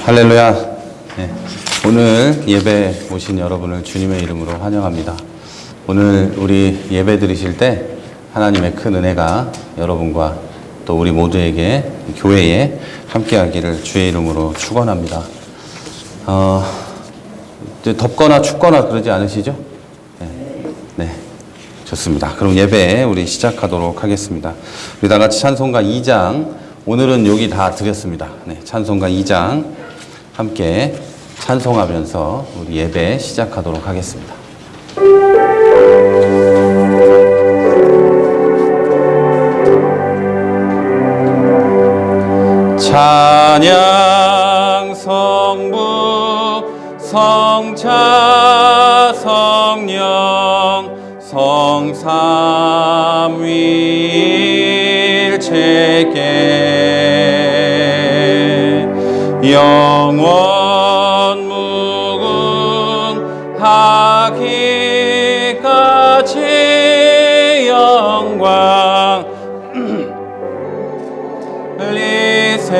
할렐루야. 네, 오늘 예배 오신 여러분을 주님의 이름으로 환영합니다. 오늘 우리 예배 드리실 때 하나님의 큰 은혜가 여러분과 또 우리 모두에게 교회에 함께하기를 주의 이름으로 축원합니다. 덥거나 춥거나 그러지 않으시죠? 네, 좋습니다. 그럼 예배 우리 시작하도록 하겠습니다. 우리 다 같이 찬송가 2장, 오늘은 여기 다 드렸습니다. 네, 찬송가 2장 함께 찬송하면서 우리 예배 시작하도록 하겠습니다. 찬양 성부 성자 성령 성삼위일체계 영원 무궁하기까지 영광 리세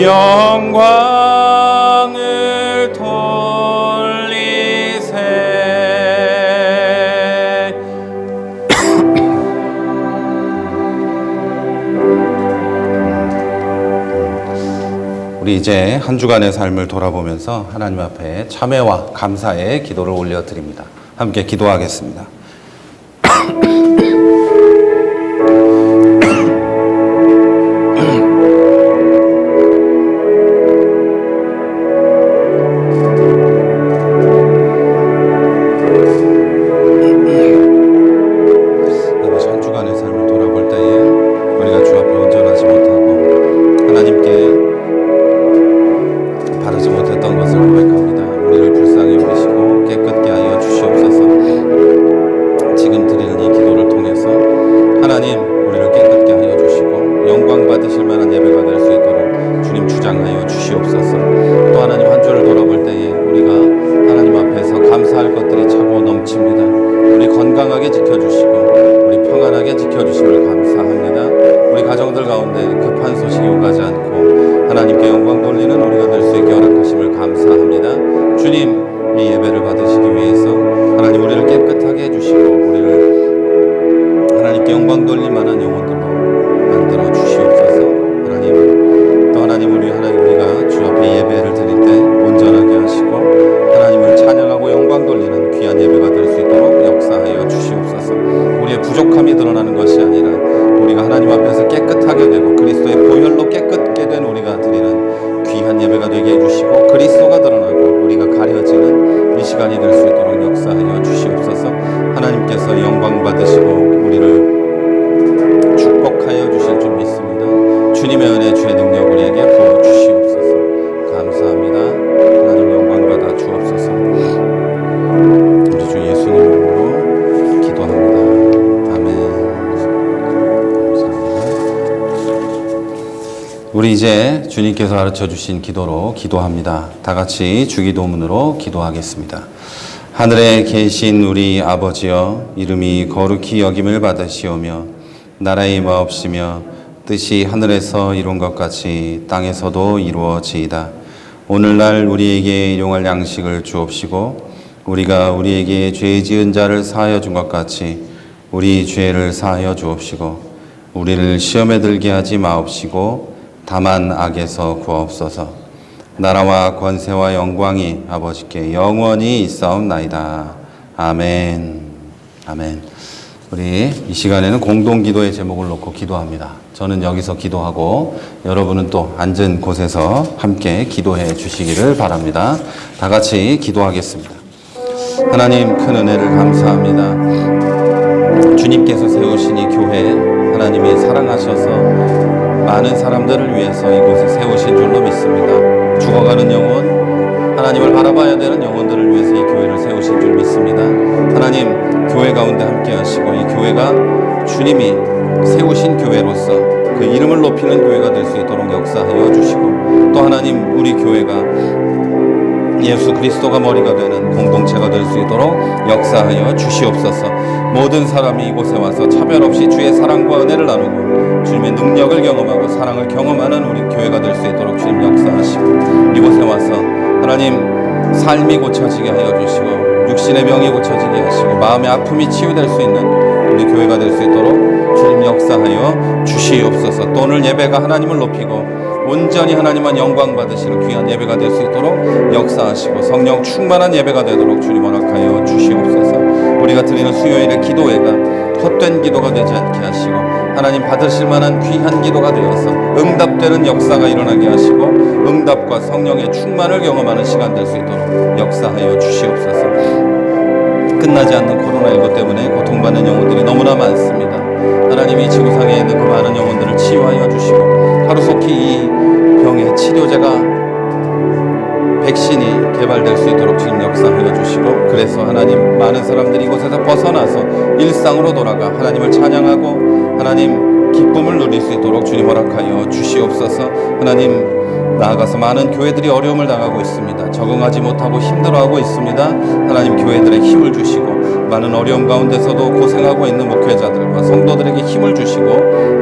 영광을 돌리세. 우리 이제 한 주간의 삶을 돌아보면서 하나님 앞에 참회와 감사의 기도를 올려드립니다. 함께 기도하겠습니다. 부족함이 드러나는 것이 아니라 우리가 하나님 앞에서 깨끗하게 되고 그리스도의 보혈로 깨끗게 된 우리가 드리는 귀한 예배가 되게 해주시고 그리스도가 드러나고 우리가 가려지는 이 시간이 될 수 있도록 역사하여 주시옵소서. 하나님께서 영광 받으시고 우리를 축복하여 주실 줄 믿습니다. 주님의 은혜 주의 능력 우리에게 부어주시옵소서. 감사합니다. 하나님 영광 받아 주옵소서. 우리 주 예수님 이름으로 기도합니다. 우리 이제 주님께서 가르쳐 주신 기도로 기도합니다. 다 같이 주기도문으로 기도하겠습니다. 하늘에 계신 우리 아버지여, 이름이 거룩히 여김을 받으시오며 나라의 임하옵시며 뜻이 하늘에서 이룬 것 같이 땅에서도 이루어지이다. 오늘날 우리에게 일용할 양식을 주옵시고 우리가 우리에게 죄 지은 자를 사하여 준 것 같이 우리 죄를 사하여 주옵시고 우리를 시험에 들게 하지 마옵시고 다만 악에서 구하옵소서. 나라와 권세와 영광이 아버지께 영원히 있사옵나이다. 아멘. 아멘. 우리 이 시간에는 공동기도의 제목을 놓고 기도합니다. 저는 여기서 기도하고 여러분은 또 앉은 곳에서 함께 기도해 주시기를 바랍니다. 다 같이 기도하겠습니다. 하나님 큰 은혜를 감사합니다. 주님께서 세우신 이 교회 하나님이 사랑하셔서 많은 사람들을 위해서 이곳에 세우신 줄로 믿습니다. 죽어가는 영혼, 하나님을 바라봐야 되는 영혼들을 위해서 이 교회를 세우신 줄 믿습니다. 하나님, 교회 가운데 함께 하시고 이 교회가 주님이 세우신 교회로서 그 이름을 높이는 교회가 될 수 있도록 역사하여 주시고 또 하나님, 우리 교회가 예수 그리스도가 머리가 되는 공동체가 될 수 있도록 역사하여 주시옵소서. 모든 사람이 이곳에 와서 차별 없이 주의 사랑과 은혜를 나누고 주님의 능력을 경험하고 사랑을 경험하는 우리 교회가 될 수 있도록 주님 역사하시고, 이곳에 와서 하나님 삶이 고쳐지게 하여 주시고 육신의 병이 고쳐지게 하시고 마음의 아픔이 치유될 수 있는 우리 교회가 될 수 있도록 주님 역사하여 주시옵소서. 또 오늘 예배가 하나님을 높이고 온전히 하나님만 영광 받으시는 귀한 예배가 될 수 있도록 역사하시고 성령 충만한 예배가 되도록 주님 허락하여 주시옵소서. 우리가 드리는 수요일의 기도회가 헛된 기도가 되지 않게 하시고 하나님 받으실 만한 귀한 기도가 되어서 응답되는 역사가 일어나게 하시고 응답과 성령의 충만을 경험하는 시간 될 수 있도록 역사하여 주시옵소서. 끝나지 않는 코로나19 때문에 고통받는 영혼들이 너무나 많습니다. 하나님이 지구상에 있는 그 많은 영혼들을 치유하여 주시고 하루속히 이 병의 치료제가 백신이 개발될 수 있도록 주님 역사하여 주시고, 그래서 하나님 많은 사람들이 이곳에서 벗어나서 일상으로 돌아가 하나님을 찬양하고 하나님 기쁨을 누릴 수 있도록 주님 허락하여 주시옵소서. 하나님 나아가서 많은 교회들이 어려움을 당하고 있습니다. 적응하지 못하고 힘들어하고 있습니다. 하나님 교회들의 힘을 주시고 많은 어려움 가운데서도 고생하고 있는 목회자들과 성도들에게 힘을 주시고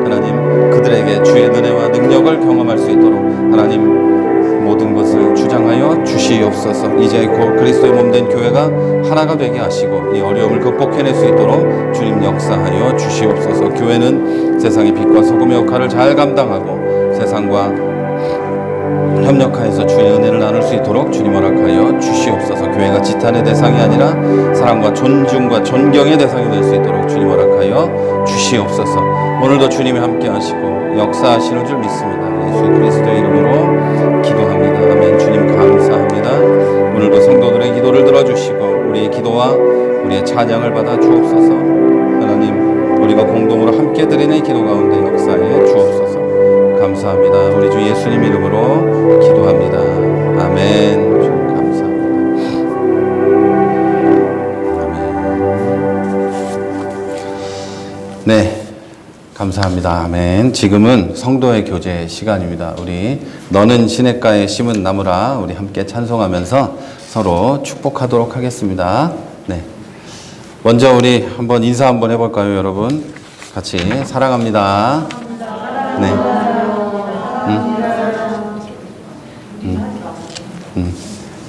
하나님 그들에게 주의 은혜와 능력을 경험할 수 있도록 하나님 모든 것을 주장하여 주시옵소서. 이제 곧 그리스도의 몸된 교회가 하나가 되게 하시고 이 어려움을 극복해낼 수 있도록 주님 역사하여 주시옵소서. 교회는 세상의 빛과 소금의 역할을 잘 감당하고 세상과 협력하여서 주의 은혜를 나눌 수 있도록 주님 허락하여 주시옵소서. 교회가 지탄의 대상이 아니라 사랑과 존중과 존경의 대상이 될 수 있도록 주님 허락하여 주시옵소서. 오늘도 주님이 함께 하시고 역사하시는 줄 믿습니다. 예수 그리스도의 이름으로 기도합니다. 아멘. 주님 감사합니다. 오늘도 성도들의 기도를 들어주시고 우리의 기도와 우리의 찬양을 받아 주옵소서. 하나님 우리가 공동으로 함께 드리는 이 기도 가운데 역사해 주옵소서. 감사합니다. 우리 주 예수님 이름으로 기도합니다. 아멘. 주님 감사합니다. 아멘. 네. 감사합니다. 아멘. 지금은 성도의 교제 시간입니다. 우리 너는 시냇가에 심은 나무라 우리 함께 찬송하면서 서로 축복하도록 하겠습니다. 네. 먼저 우리 한번 인사 한번 해볼까요, 여러분? 같이 사랑합니다. 네.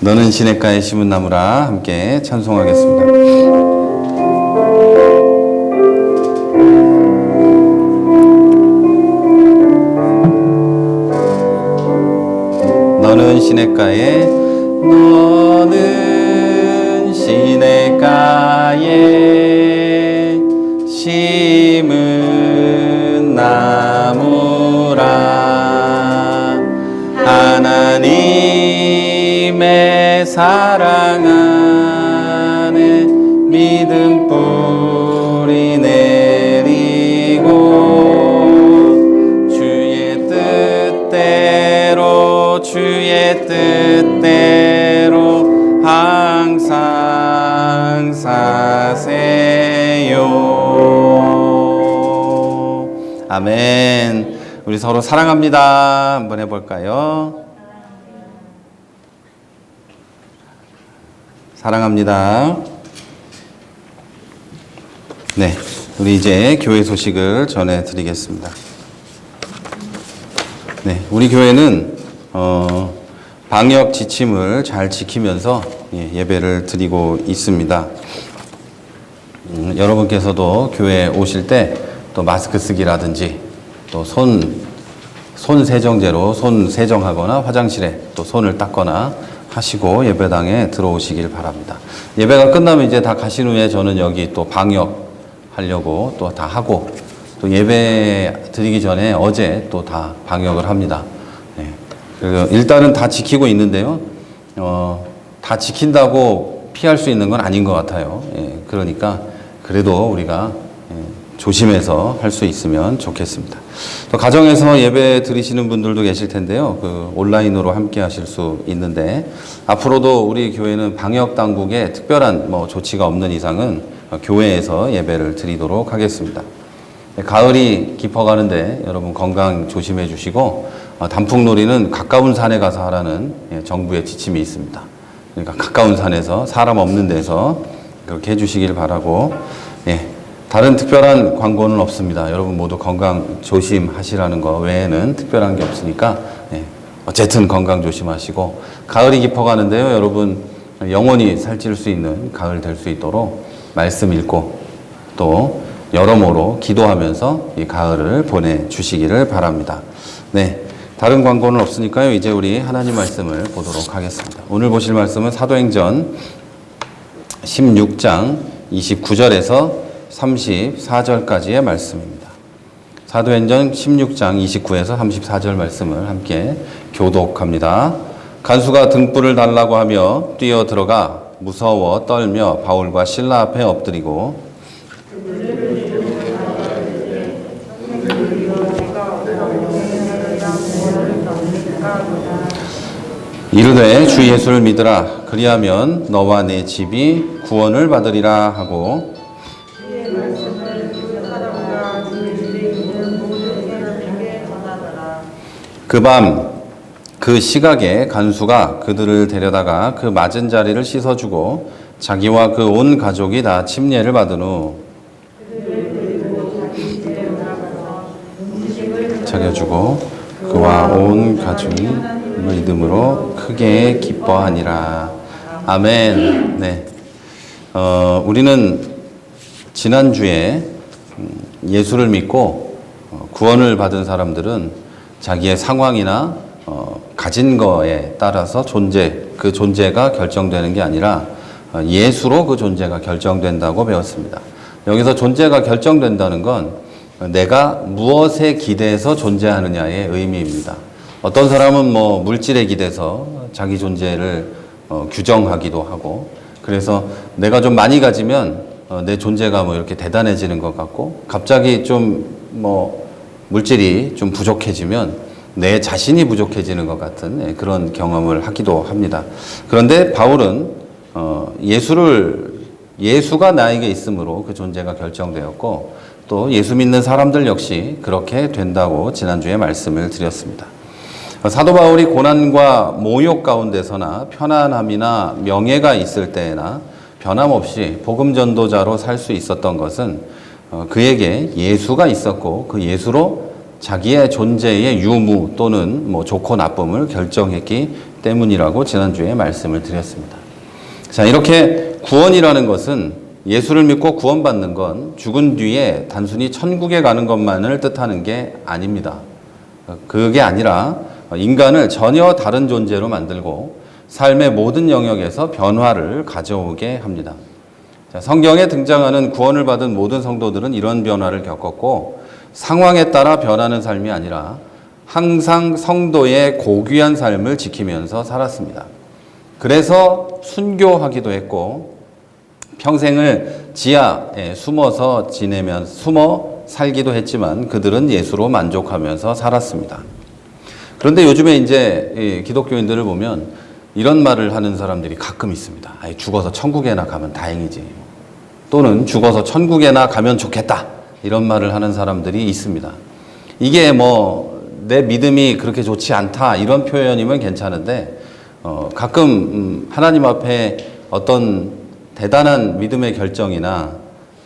너는 시냇가에 심은 나무라 함께 찬송하겠습니다. 너는 시냇가에 너는 시냇가에 심은 나무라 하나님의 사랑 안에 믿음 뿌리 내리고 주의 뜻대로 항상 사세요. 아멘. 우리 서로 사랑합니다 한번 해볼까요? 사랑합니다. 네, 우리 이제 교회 소식을 전해드리겠습니다. 네, 우리 교회는 방역 지침을 잘 지키면서 예배를 드리고 있습니다. 여러분께서도 교회에 오실 때 또 마스크 쓰기라든지 또 손 세정제로 손 세정하거나 화장실에 또 손을 닦거나 하시고 예배당에 들어오시길 바랍니다. 예배가 끝나면 이제 다 가신 후에 저는 여기 또 방역 하려고 또 다 하고 또 예배 드리기 전에 어제 또 다 방역을 합니다. 네. 일단은 다 지키고 있는데요. 다 지킨다고 피할 수 있는 건 아닌 것 같아요. 예, 그러니까 그래도 우리가 조심해서 할 수 있으면 좋겠습니다. 또 가정에서 예배 드리시는 분들도 계실 텐데요. 온라인으로 함께 하실 수 있는데 앞으로도 우리 교회는 방역 당국에 특별한 조치가 없는 이상은 교회에서 예배를 드리도록 하겠습니다. 가을이 깊어가는데 여러분 건강 조심해 주시고 단풍놀이는 가까운 산에 가서 하라는 정부의 지침이 있습니다. 그러니까 가까운 산에서 사람 없는 데서 그렇게 해주시길 바라고, 예, 다른 특별한 광고는 없습니다. 여러분 모두 건강 조심하시라는 거 외에는 특별한 게 없으니까, 예, 어쨌든 건강 조심하시고, 가을이 깊어가는데요. 여러분 영원히 살찔 수 있는 가을 될 수 있도록 말씀 읽고 또 여러모로 기도하면서 이 가을을 보내주시기를 바랍니다. 네, 다른 광고는 없으니까요. 이제 우리 하나님 말씀을 보도록 하겠습니다. 오늘 보실 말씀은 사도행전 16장 29절에서 34절까지의 말씀입니다. 사도행전 16장 29에서 34절 말씀을 함께 교독합니다. 간수가 등불을 달라고 하며 뛰어 들어가 무서워 떨며 바울과 실라 앞에 엎드리고 이르되 주 예수를 믿으라. 그리하면 너와 네 집이 구원을 받으리라 하고, 그 밤 그 시각에 간수가 그들을 데려다가 그 맞은 자리를 씻어주고 자기와 그 온 가족이 다 침례를 받은 후 자겨주고 그와 온 가족이 믿음으로 크게 기뻐하니라. 아멘. 네. 우리는 지난주에 예수를 믿고 구원을 받은 사람들은 자기의 상황이나 가진 거에 따라서 그 존재가 결정되는 게 아니라 예수로 그 존재가 결정된다고 배웠습니다. 여기서 존재가 결정된다는 건 내가 무엇에 기대서 존재하느냐의 의미입니다. 어떤 사람은 뭐 물질에 기대서 자기 존재를 규정하기도 하고, 그래서 내가 좀 많이 가지면 내 존재가 뭐 이렇게 대단해지는 것 같고, 갑자기 좀 뭐 물질이 좀 부족해지면 내 자신이 부족해지는 것 같은 그런 경험을 하기도 합니다. 그런데 바울은 예수가 나에게 있으므로 그 존재가 결정되었고, 또 예수 믿는 사람들 역시 그렇게 된다고 지난주에 말씀을 드렸습니다. 사도 바울이 고난과 모욕 가운데서나 편안함이나 명예가 있을 때에나 변함없이 복음 전도자로 살 수 있었던 것은 그에게 예수가 있었고, 그 예수로 자기의 존재의 유무 또는 뭐 좋고 나쁨을 결정했기 때문이라고 지난주에 말씀을 드렸습니다. 자, 이렇게 구원이라는 것은, 예수를 믿고 구원받는 건 죽은 뒤에 단순히 천국에 가는 것만을 뜻하는 게 아닙니다. 그게 아니라 인간을 전혀 다른 존재로 만들고 삶의 모든 영역에서 변화를 가져오게 합니다. 자, 성경에 등장하는 구원을 받은 모든 성도들은 이런 변화를 겪었고, 상황에 따라 변하는 삶이 아니라 항상 성도의 고귀한 삶을 지키면서 살았습니다. 그래서 순교하기도 했고, 평생을 지하에 숨어 살기도 했지만 그들은 예수로 만족하면서 살았습니다. 그런데 요즘에 이제 기독교인들을 보면 이런 말을 하는 사람들이 가끔 있습니다. 죽어서 천국에나 가면 다행이지. 또는 죽어서 천국에나 가면 좋겠다. 이런 말을 하는 사람들이 있습니다. 이게 뭐 내 믿음이 그렇게 좋지 않다 이런 표현이면 괜찮은데, 가끔 하나님 앞에 어떤 대단한 믿음의 결정이나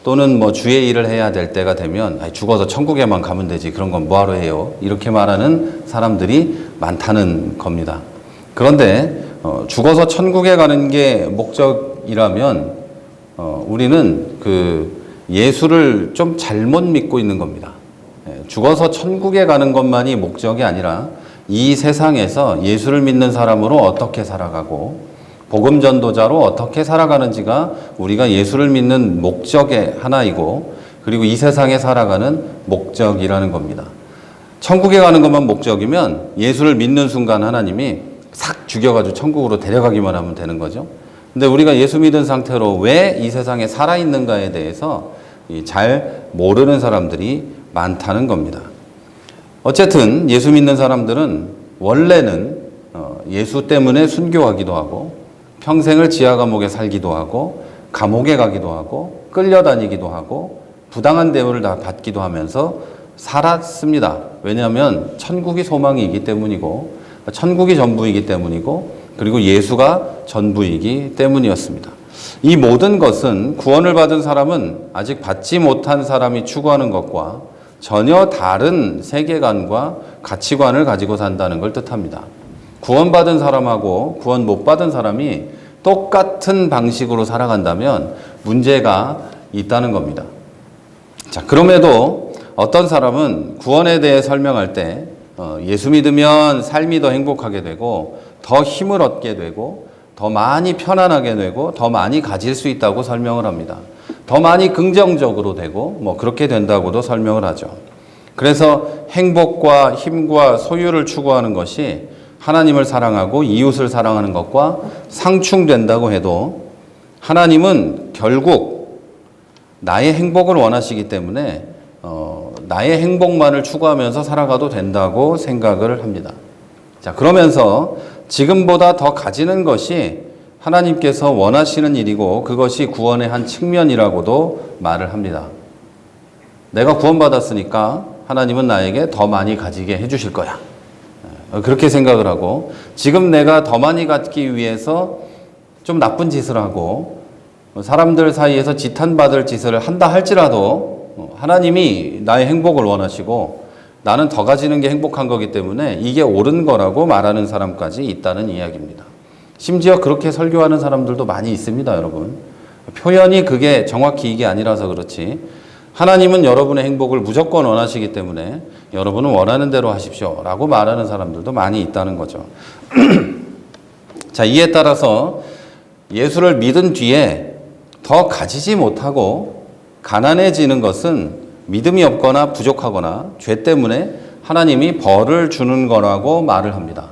또는 뭐 주의 일을 해야 될 때가 되면 죽어서 천국에만 가면 되지, 그런 건 뭐하러 해요? 이렇게 말하는 사람들이 많다는 겁니다. 그런데 죽어서 천국에 가는 게 목적이라면 우리는 그 예수를 좀 잘못 믿고 있는 겁니다. 죽어서 천국에 가는 것만이 목적이 아니라 이 세상에서 예수를 믿는 사람으로 어떻게 살아가고 복음 전도자로 어떻게 살아가는지가 우리가 예수를 믿는 목적의 하나이고, 그리고 이 세상에 살아가는 목적이라는 겁니다. 천국에 가는 것만 목적이면 예수를 믿는 순간 하나님이 싹 죽여가지고 천국으로 데려가기만 하면 되는 거죠. 근데 우리가 예수 믿은 상태로 왜 이 세상에 살아있는가에 대해서 잘 모르는 사람들이 많다는 겁니다. 어쨌든 예수 믿는 사람들은 원래는 예수 때문에 순교하기도 하고, 평생을 지하 감옥에 살기도 하고, 감옥에 가기도 하고, 끌려다니기도 하고, 부당한 대우를 다 받기도 하면서 살았습니다. 왜냐하면 천국이 소망이기 때문이고, 천국이 전부이기 때문이고, 그리고 예수가 전부이기 때문이었습니다. 이 모든 것은 구원을 받은 사람은 아직 받지 못한 사람이 추구하는 것과 전혀 다른 세계관과 가치관을 가지고 산다는 걸 뜻합니다. 구원받은 사람하고 구원 못 받은 사람이 똑같은 방식으로 살아간다면 문제가 있다는 겁니다. 자, 그럼에도 어떤 사람은 구원에 대해 설명할 때 예수 믿으면 삶이 더 행복하게 되고 더 힘을 얻게 되고 더 많이 편안하게 되고 더 많이 가질 수 있다고 설명을 합니다. 더 많이 긍정적으로 되고 뭐 그렇게 된다고도 설명을 하죠. 그래서 행복과 힘과 소유를 추구하는 것이 하나님을 사랑하고 이웃을 사랑하는 것과 상충된다고 해도 하나님은 결국 나의 행복을 원하시기 때문에 나의 행복만을 추구하면서 살아가도 된다고 생각을 합니다. 자, 그러면서 지금보다 더 가지는 것이 하나님께서 원하시는 일이고 그것이 구원의 한 측면이라고도 말을 합니다. 내가 구원받았으니까 하나님은 나에게 더 많이 가지게 해주실 거야. 그렇게 생각을 하고 지금 내가 더 많이 갖기 위해서 좀 나쁜 짓을 하고 사람들 사이에서 지탄받을 짓을 한다 할지라도 하나님이 나의 행복을 원하시고 나는 더 가지는 게 행복한 거기 때문에 이게 옳은 거라고 말하는 사람까지 있다는 이야기입니다. 심지어 그렇게 설교하는 사람들도 많이 있습니다, 여러분. 표현이 그게 정확히 이게 아니라서 그렇지 하나님은 여러분의 행복을 무조건 원하시기 때문에 여러분은 원하는 대로 하십시오 라고 말하는 사람들도 많이 있다는 거죠. 자, 이에 따라서 예수를 믿은 뒤에 더 가지지 못하고 가난해지는 것은 믿음이 없거나 부족하거나 죄 때문에 하나님이 벌을 주는 거라고 말을 합니다.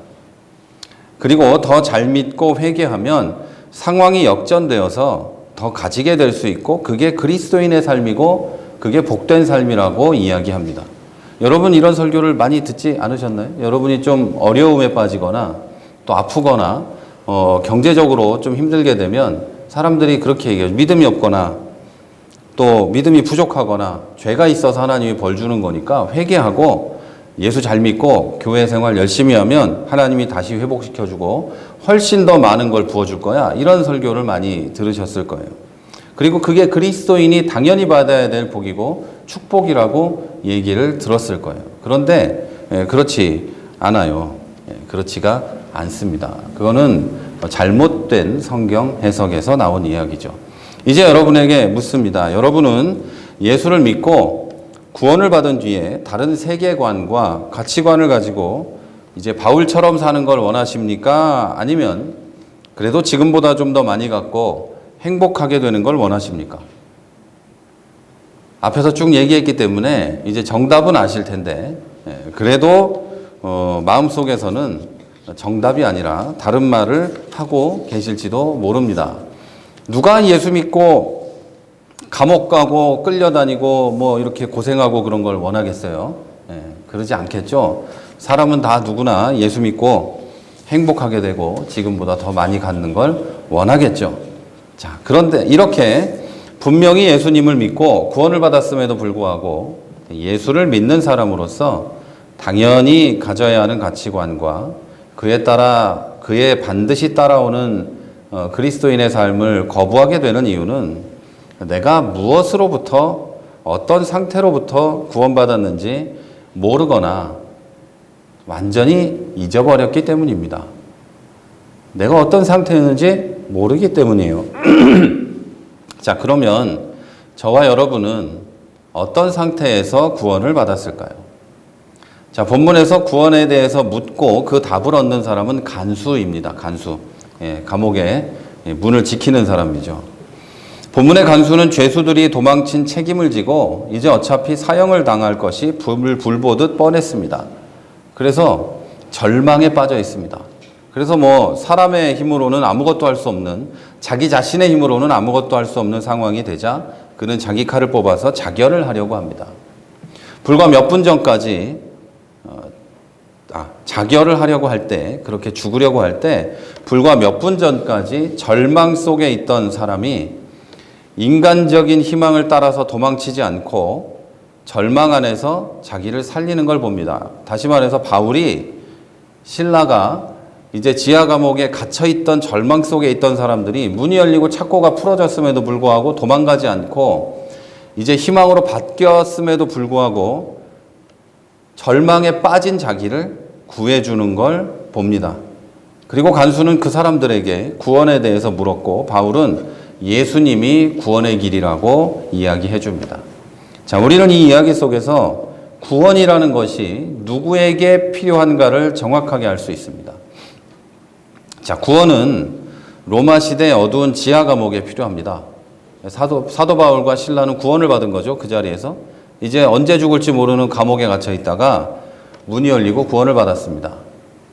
그리고 더 잘 믿고 회개하면 상황이 역전되어서 더 가지게 될 수 있고 그게 그리스도인의 삶이고 그게 복된 삶이라고 이야기합니다. 여러분 이런 설교를 많이 듣지 않으셨나요? 여러분이 좀 어려움에 빠지거나 또 아프거나 경제적으로 좀 힘들게 되면 사람들이 그렇게 얘기해요. 믿음이 없거나 또 믿음이 부족하거나 죄가 있어서 하나님이 벌 주는 거니까 회개하고 예수 잘 믿고 교회 생활 열심히 하면 하나님이 다시 회복시켜주고 훨씬 더 많은 걸 부어줄 거야. 이런 설교를 많이 들으셨을 거예요. 그리고 그게 그리스도인이 당연히 받아야 될 복이고 축복이라고 얘기를 들었을 거예요. 그런데 그렇지 않아요. 그렇지가 않습니다. 그거는 잘못된 성경 해석에서 나온 이야기죠. 이제 여러분에게 묻습니다. 여러분은 예수를 믿고 구원을 받은 뒤에 다른 세계관과 가치관을 가지고 이제 바울처럼 사는 걸 원하십니까? 아니면 그래도 지금보다 좀 더 많이 갖고 행복하게 되는 걸 원하십니까? 앞에서 쭉 얘기했기 때문에 이제 정답은 아실 텐데 그래도 마음속에서는 정답이 아니라 다른 말을 하고 계실지도 모릅니다. 누가 예수 믿고 감옥 가고 끌려다니고 뭐 이렇게 고생하고 그런 걸 원하겠어요? 그러지 않겠죠. 사람은 다 누구나 예수 믿고 행복하게 되고 지금보다 더 많이 갖는 걸 원하겠죠. 자, 그런데 이렇게 분명히 예수님을 믿고 구원을 받았음에도 불구하고 예수를 믿는 사람으로서 당연히 가져야 하는 가치관과 그에 따라 그에 반드시 따라오는 그리스도인의 삶을 거부하게 되는 이유는 내가 무엇으로부터 어떤 상태로부터 구원받았는지 모르거나 완전히 잊어버렸기 때문입니다. 내가 어떤 상태였는지 모르기 때문이에요. 자, 그러면 저와 여러분은 어떤 상태에서 구원을 받았을까요? 자, 본문에서 구원에 대해서 묻고 그 답을 얻는 사람은 간수입니다. 간수. 감옥의 문을 지키는 사람이죠. 본문의 간수는 죄수들이 도망친 책임을 지고 이제 어차피 사형을 당할 것이 불보듯 뻔했습니다. 그래서 절망에 빠져 있습니다. 그래서 뭐 사람의 힘으로는 아무것도 할 수 없는, 자기 자신의 힘으로는 아무것도 할 수 없는 상황이 되자 그는 자기 칼을 뽑아서 자결을 하려고 합니다. 불과 몇 분 전까지 자결을 하려고 할 때, 그렇게 죽으려고 할 때 불과 몇 분 전까지 절망 속에 있던 사람이 인간적인 희망을 따라서 도망치지 않고 절망 안에서 자기를 살리는 걸 봅니다. 다시 말해서 바울이 신라가 이제 지하 감옥에 갇혀있던 절망 속에 있던 사람들이 문이 열리고 착고가 풀어졌음에도 불구하고 도망가지 않고 이제 희망으로 바뀌었음에도 불구하고 절망에 빠진 자기를 구해주는 걸 봅니다. 그리고 간수는 그 사람들에게 구원에 대해서 물었고 바울은 예수님이 구원의 길이라고 이야기해 줍니다. 자, 우리는 이 이야기 속에서 구원이라는 것이 누구에게 필요한가를 정확하게 알 수 있습니다. 자, 구원은 로마 시대 어두운 지하 감옥에 필요합니다. 사도 바울과 실라는 구원을 받은 거죠. 그 자리에서. 이제 언제 죽을지 모르는 감옥에 갇혀 있다가 문이 열리고 구원을 받았습니다.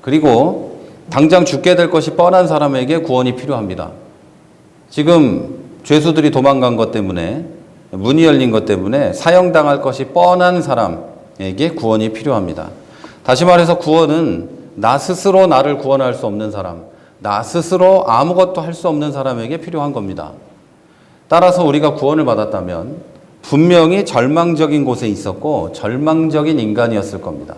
그리고 당장 죽게 될 것이 뻔한 사람에게 구원이 필요합니다. 지금 죄수들이 도망간 것 때문에 문이 열린 것 때문에 사형당할 것이 뻔한 사람에게 구원이 필요합니다. 다시 말해서 구원은 나 스스로 나를 구원할 수 없는 사람, 나 스스로 아무것도 할 수 없는 사람에게 필요한 겁니다. 따라서 우리가 구원을 받았다면 분명히 절망적인 곳에 있었고 절망적인 인간이었을 겁니다.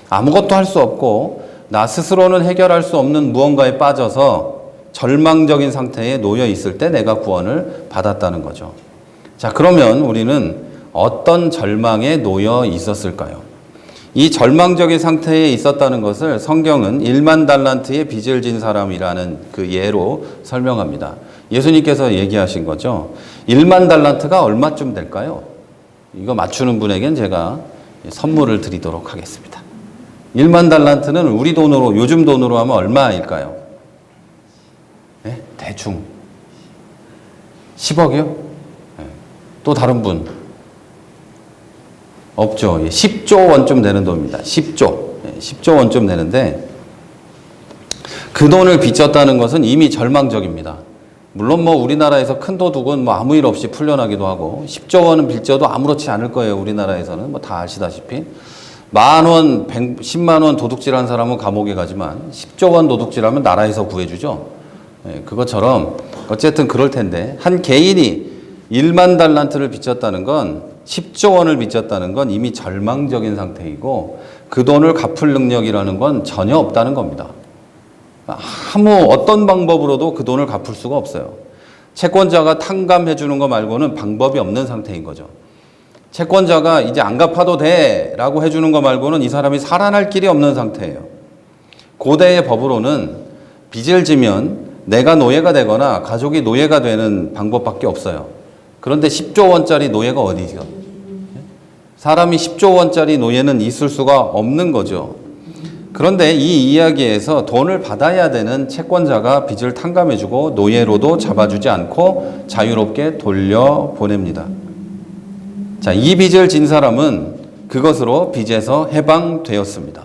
아무것도 할 수 없고 나 스스로는 해결할 수 없는 무언가에 빠져서 절망적인 상태에 놓여 있을 때 내가 구원을 받았다는 거죠. 자, 그러면 우리는 어떤 절망에 놓여 있었을까요? 이 절망적인 상태에 있었다는 것을 성경은 1만 달란트의 빚을 진 사람이라는 그 예로 설명합니다. 예수님께서 얘기하신 거죠. 1만 달란트가 얼마쯤 될까요? 이거 맞추는 분에겐 제가 선물을 드리도록 하겠습니다. 1만 달란트는 우리 돈으로, 요즘 돈으로 하면 얼마일까요? 네? 대충 10억이요? 네. 또 다른 분? 없죠. 10조 원쯤 되는 돈입니다. 10조 원쯤 되는데 그 돈을 빚졌다는 것은 이미 절망적입니다. 물론 뭐 우리나라에서 큰 도둑은 뭐 아무 일 없이 풀려나기도 하고 10조 원은 빚져도 아무렇지 않을 거예요. 우리나라에서는 뭐 다 아시다시피 10,000원, 10만 원 도둑질한 사람은 감옥에 가지만 10조 원 도둑질하면 나라에서 구해주죠. 그것처럼 어쨌든 그럴 텐데 한 개인이 1만 달란트를 빚졌다는 건 10조 원을 빚졌다는 건 이미 절망적인 상태이고 그 돈을 갚을 능력이라는 건 전혀 없다는 겁니다. 아무 어떤 방법으로도 그 돈을 갚을 수가 없어요. 채권자가 탕감해 주는 거 말고는 방법이 없는 상태인 거죠. 채권자가 이제 안 갚아도 돼 라고 해주는 거 말고는 이 사람이 살아날 길이 없는 상태예요. 고대의 법으로는 빚을 지면 내가 노예가 되거나 가족이 노예가 되는 방법밖에 없어요. 그런데 10조 원짜리 노예가 어디 있어? 사람이 10조 원짜리 노예는 있을 수가 없는 거죠. 그런데 이 이야기에서 돈을 받아야 되는 채권자가 빚을 탕감해주고 노예로도 잡아주지 않고 자유롭게 돌려보냅니다. 자, 이 빚을 진 사람은 그것으로 빚에서 해방되었습니다.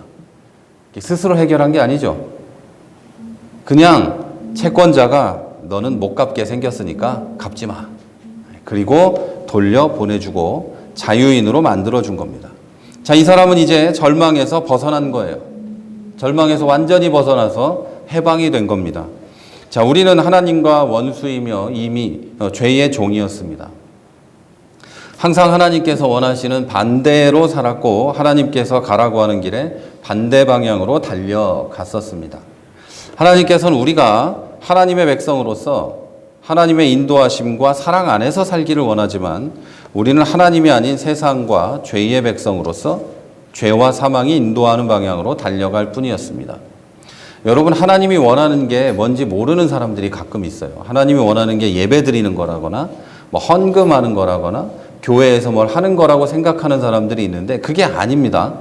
스스로 해결한 게 아니죠. 그냥 채권자가 너는 못 갚게 생겼으니까 갚지 마. 그리고 돌려보내주고 자유인으로 만들어준 겁니다. 자, 이 사람은 이제 절망에서 벗어난 거예요. 절망에서 완전히 벗어나서 해방이 된 겁니다. 자, 우리는 하나님과 원수이며 이미 죄의 종이었습니다. 항상 하나님께서 원하시는 반대로 살았고 하나님께서 가라고 하는 길에 반대 방향으로 달려갔었습니다. 하나님께서는 우리가 하나님의 백성으로서 하나님의 인도하심과 사랑 안에서 살기를 원하지만 우리는 하나님이 아닌 세상과 죄의 백성으로서 죄와 사망이 인도하는 방향으로 달려갈 뿐이었습니다. 여러분, 하나님이 원하는 게 뭔지 모르는 사람들이 가끔 있어요. 하나님이 원하는 게 예배 드리는 거라거나 뭐 헌금하는 거라거나 교회에서 뭘 하는 거라고 생각하는 사람들이 있는데 그게 아닙니다.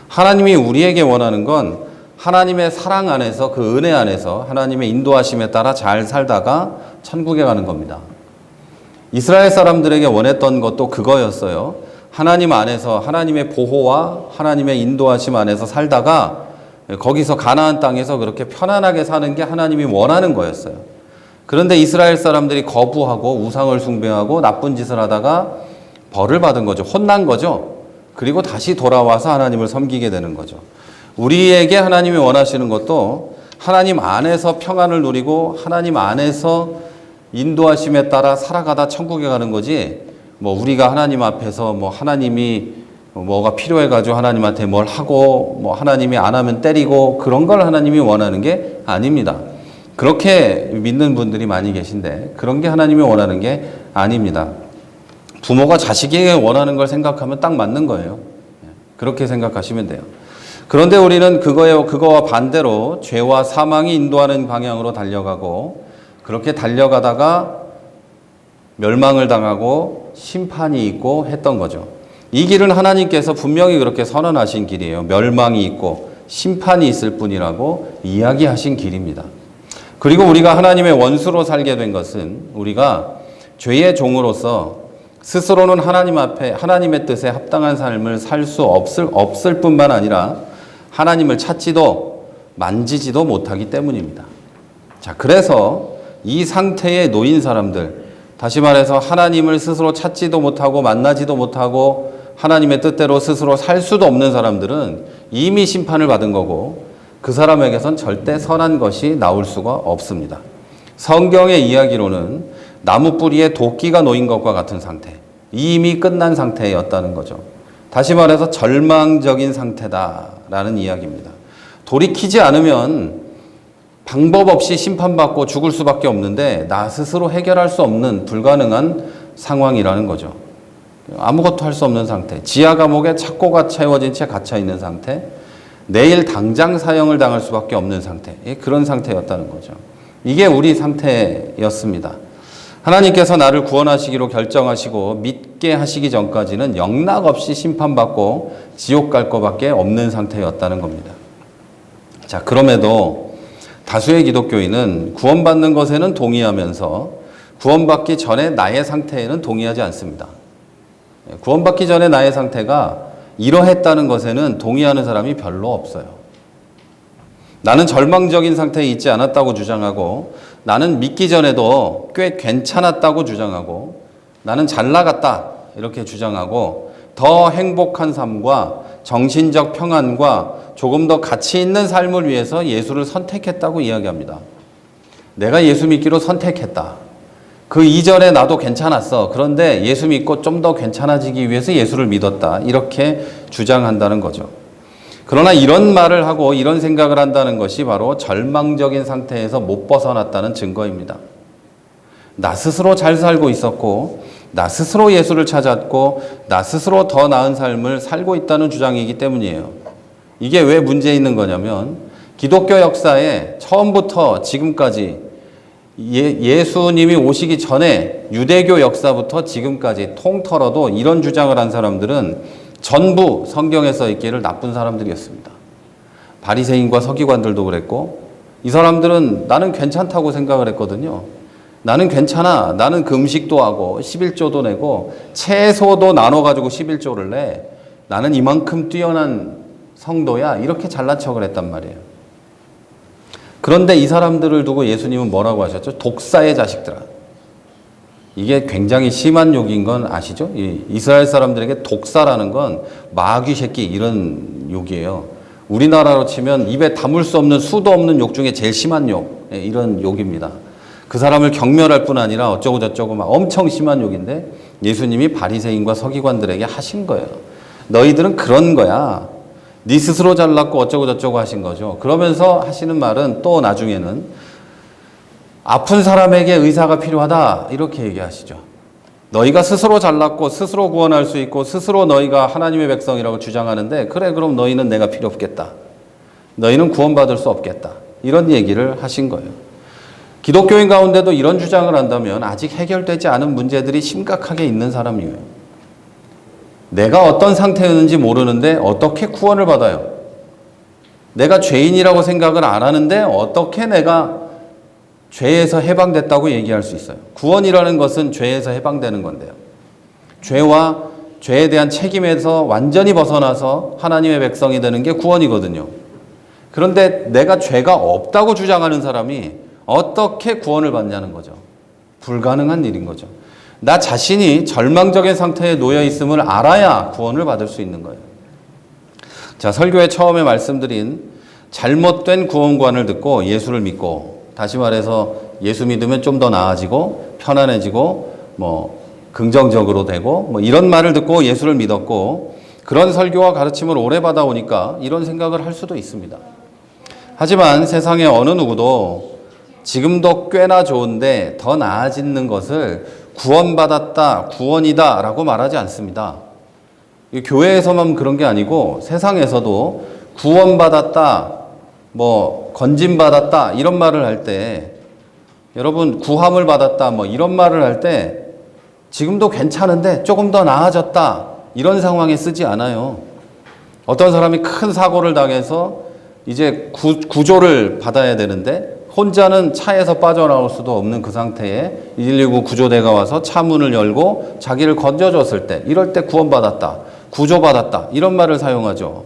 하나님이 우리에게 원하는 건 하나님의 사랑 안에서 그 은혜 안에서 하나님의 인도하심에 따라 잘 살다가 천국에 가는 겁니다. 이스라엘 사람들에게 원했던 것도 그거였어요. 하나님 안에서 하나님의 보호와 하나님의 인도하심 안에서 살다가 거기서 가나안 땅에서 그렇게 편안하게 사는 게 하나님이 원하는 거였어요. 그런데 이스라엘 사람들이 거부하고 우상을 숭배하고 나쁜 짓을 하다가 벌을 받은 거죠. 혼난 거죠. 그리고 다시 돌아와서 하나님을 섬기게 되는 거죠. 우리에게 하나님이 원하시는 것도 하나님 안에서 평안을 누리고 하나님 안에서 인도하심에 따라 살아가다 천국에 가는 거지, 뭐 우리가 하나님 앞에서 뭐 하나님이 뭐가 필요해가지고 하나님한테 뭘 하고 뭐 하나님이 안 하면 때리고 그런 걸 하나님이 원하는 게 아닙니다. 그렇게 믿는 분들이 많이 계신데 그런 게 하나님이 원하는 게 아닙니다. 부모가 자식에게 원하는 걸 생각하면 딱 맞는 거예요. 그렇게 생각하시면 돼요. 그런데 우리는 그거와 반대로 죄와 사망이 인도하는 방향으로 달려가고 그렇게 달려가다가 멸망을 당하고 심판이 있고 했던 거죠. 이 길은 하나님께서 분명히 그렇게 선언하신 길이에요. 멸망이 있고 심판이 있을 뿐이라고 이야기하신 길입니다. 그리고 우리가 하나님의 원수로 살게 된 것은 우리가 죄의 종으로서 스스로는 하나님 앞에 하나님의 뜻에 합당한 삶을 살 수 없을 뿐만 아니라 하나님을 찾지도 만지지도 못하기 때문입니다. 자, 그래서 이 상태에 놓인 사람들, 다시 말해서 하나님을 스스로 찾지도 못하고 만나지도 못하고 하나님의 뜻대로 스스로 살 수도 없는 사람들은 이미 심판을 받은 거고 그 사람에게선 절대 선한 것이 나올 수가 없습니다. 성경의 이야기로는 나무 뿌리에 도끼가 놓인 것과 같은 상태, 이미 끝난 상태였다는 거죠. 다시 말해서 절망적인 상태다라는 이야기입니다. 돌이키지 않으면 방법 없이 심판받고 죽을 수밖에 없는데 나 스스로 해결할 수 없는 불가능한 상황이라는 거죠. 아무것도 할 수 없는 상태, 지하 감옥에 착고가 채워진 채 갇혀 있는 상태, 내일 당장 사형을 당할 수밖에 없는 상태, 그런 상태였다는 거죠. 이게 우리 상태였습니다. 하나님께서 나를 구원하시기로 결정하시고 믿게 하시기 전까지는 영락없이 심판받고 지옥 갈 것밖에 없는 상태였다는 겁니다. 자, 그럼에도 다수의 기독교인은 구원받는 것에는 동의하면서 구원받기 전에 나의 상태에는 동의하지 않습니다. 구원받기 전에 나의 상태가 이러했다는 것에는 동의하는 사람이 별로 없어요. 나는 절망적인 상태에 있지 않았다고 주장하고 나는 믿기 전에도 꽤 괜찮았다고 주장하고 나는 잘 나갔다 이렇게 주장하고 더 행복한 삶과 정신적 평안과 조금 더 가치 있는 삶을 위해서 예수를 선택했다고 이야기합니다. 내가 예수 믿기로 선택했다. 그 이전에 나도 괜찮았어. 그런데 예수 믿고 좀 더 괜찮아지기 위해서 예수를 믿었다. 이렇게 주장한다는 거죠. 그러나 이런 말을 하고 이런 생각을 한다는 것이 바로 절망적인 상태에서 못 벗어났다는 증거입니다. 나 스스로 잘 살고 있었고 나 스스로 예수를 찾았고 나 스스로 더 나은 삶을 살고 있다는 주장이기 때문이에요. 이게 왜 문제 있는 거냐면 기독교 역사에 처음부터 지금까지 예수님이 오시기 전에 유대교 역사부터 지금까지 통틀어도 이런 주장을 한 사람들은 전부 성경에 써 있기를 나쁜 사람들이었습니다. 바리새인과 서기관들도 그랬고 이 사람들은 나는 괜찮다고 생각을 했거든요. 나는 괜찮아. 나는 금식도 하고 11조도 내고 채소도 나눠가지고 11조를 내. 나는 이만큼 뛰어난 성도야. 이렇게 잘난 척을 했단 말이에요. 그런데 이 사람들을 두고 예수님은 뭐라고 하셨죠? 독사의 자식들아. 이게 굉장히 심한 욕인 건 아시죠? 이스라엘 사람들에게 독사라는 건 마귀 새끼 이런 욕이에요. 우리나라로 치면 입에 담을 수 없는 수도 없는 욕 중에 제일 심한 욕, 이런 욕입니다. 그 사람을 경멸할 뿐 아니라 어쩌고 저쩌고 막 엄청 심한 욕인데 예수님이 바리새인과 서기관들에게 하신 거예요. 너희들은 그런 거야. 네 스스로 잘났고 어쩌고 저쩌고 하신 거죠. 그러면서 하시는 말은 또 나중에는 아픈 사람에게 의사가 필요하다 이렇게 얘기하시죠. 너희가 스스로 잘났고 스스로 구원할 수 있고 스스로 너희가 하나님의 백성이라고 주장하는데 그래 그럼 너희는 내가 필요 없겠다. 너희는 구원받을 수 없겠다. 이런 얘기를 하신 거예요. 기독교인 가운데도 이런 주장을 한다면 아직 해결되지 않은 문제들이 심각하게 있는 사람이에요. 내가 어떤 상태였는지 모르는데 어떻게 구원을 받아요? 내가 죄인이라고 생각을 안 하는데 어떻게 내가 죄에서 해방됐다고 얘기할 수 있어요. 구원이라는 것은 죄에서 해방되는 건데요. 죄와 죄에 대한 책임에서 완전히 벗어나서 하나님의 백성이 되는 게 구원이거든요. 그런데 내가 죄가 없다고 주장하는 사람이 어떻게 구원을 받냐는 거죠. 불가능한 일인 거죠. 나 자신이 절망적인 상태에 놓여 있음을 알아야 구원을 받을 수 있는 거예요. 자, 설교에 처음에 말씀드린 잘못된 구원관을 듣고 예수를 믿고 다시 말해서 예수 믿으면 좀 더 나아지고 편안해지고 뭐 긍정적으로 되고 뭐 이런 말을 듣고 예수를 믿었고 그런 설교와 가르침을 오래 받아오니까 이런 생각을 할 수도 있습니다. 하지만 세상의 어느 누구도 지금도 꽤나 좋은데 더 나아지는 것을 구원받았다, 구원이다 라고 말하지 않습니다. 교회에서만 그런 게 아니고 세상에서도 구원받았다, 건짐받았다 이런 말을 할 때, 여러분 구함을 받았다 이런 말을 할 때 지금도 괜찮은데 조금 더 나아졌다 이런 상황에 쓰지 않아요. 어떤 사람이 큰 사고를 당해서 이제 구조를 받아야 되는데 혼자는 차에서 빠져나올 수도 없는 그 상태에 119 구조대가 와서 차 문을 열고 자기를 건져줬을 때, 이럴 때 구원받았다, 구조받았다 이런 말을 사용하죠.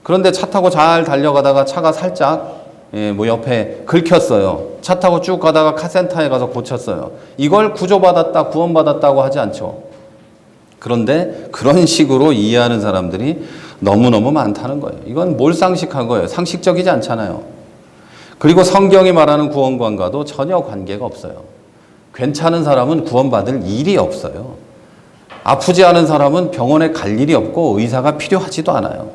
그런데 차 타고 잘 달려가다가 차가 살짝 옆에 긁혔어요. 차 타고 쭉 가다가 카센터에 가서 고쳤어요. 이걸 구조받았다, 구원받았다고 하지 않죠. 그런데 그런 식으로 이해하는 사람들이 너무너무 많다는 거예요. 이건 몰상식한 거예요. 상식적이지 않잖아요. 그리고 성경이 말하는 구원관과도 전혀 관계가 없어요. 괜찮은 사람은 구원받을 일이 없어요. 아프지 않은 사람은 병원에 갈 일이 없고 의사가 필요하지도 않아요.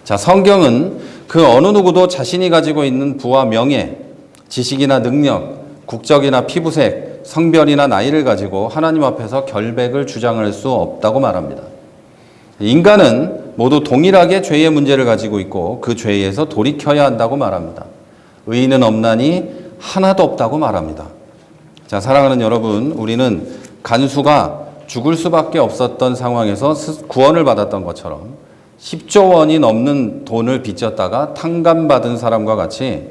자, 성경은 그 어느 누구도 자신이 가지고 있는 부와 명예, 지식이나 능력, 국적이나 피부색, 성별이나 나이를 가지고 하나님 앞에서 결백을 주장할 수 없다고 말합니다. 인간은 모두 동일하게 죄의 문제를 가지고 있고 그 죄에서 돌이켜야 한다고 말합니다. 의인은 없나니 하나도 없다고 말합니다. 자, 사랑하는 여러분, 우리는 간수가 죽을 수밖에 없었던 상황에서 구원을 받았던 것처럼 10조 원이 넘는 돈을 빚졌다가 탕감받은 사람과 같이,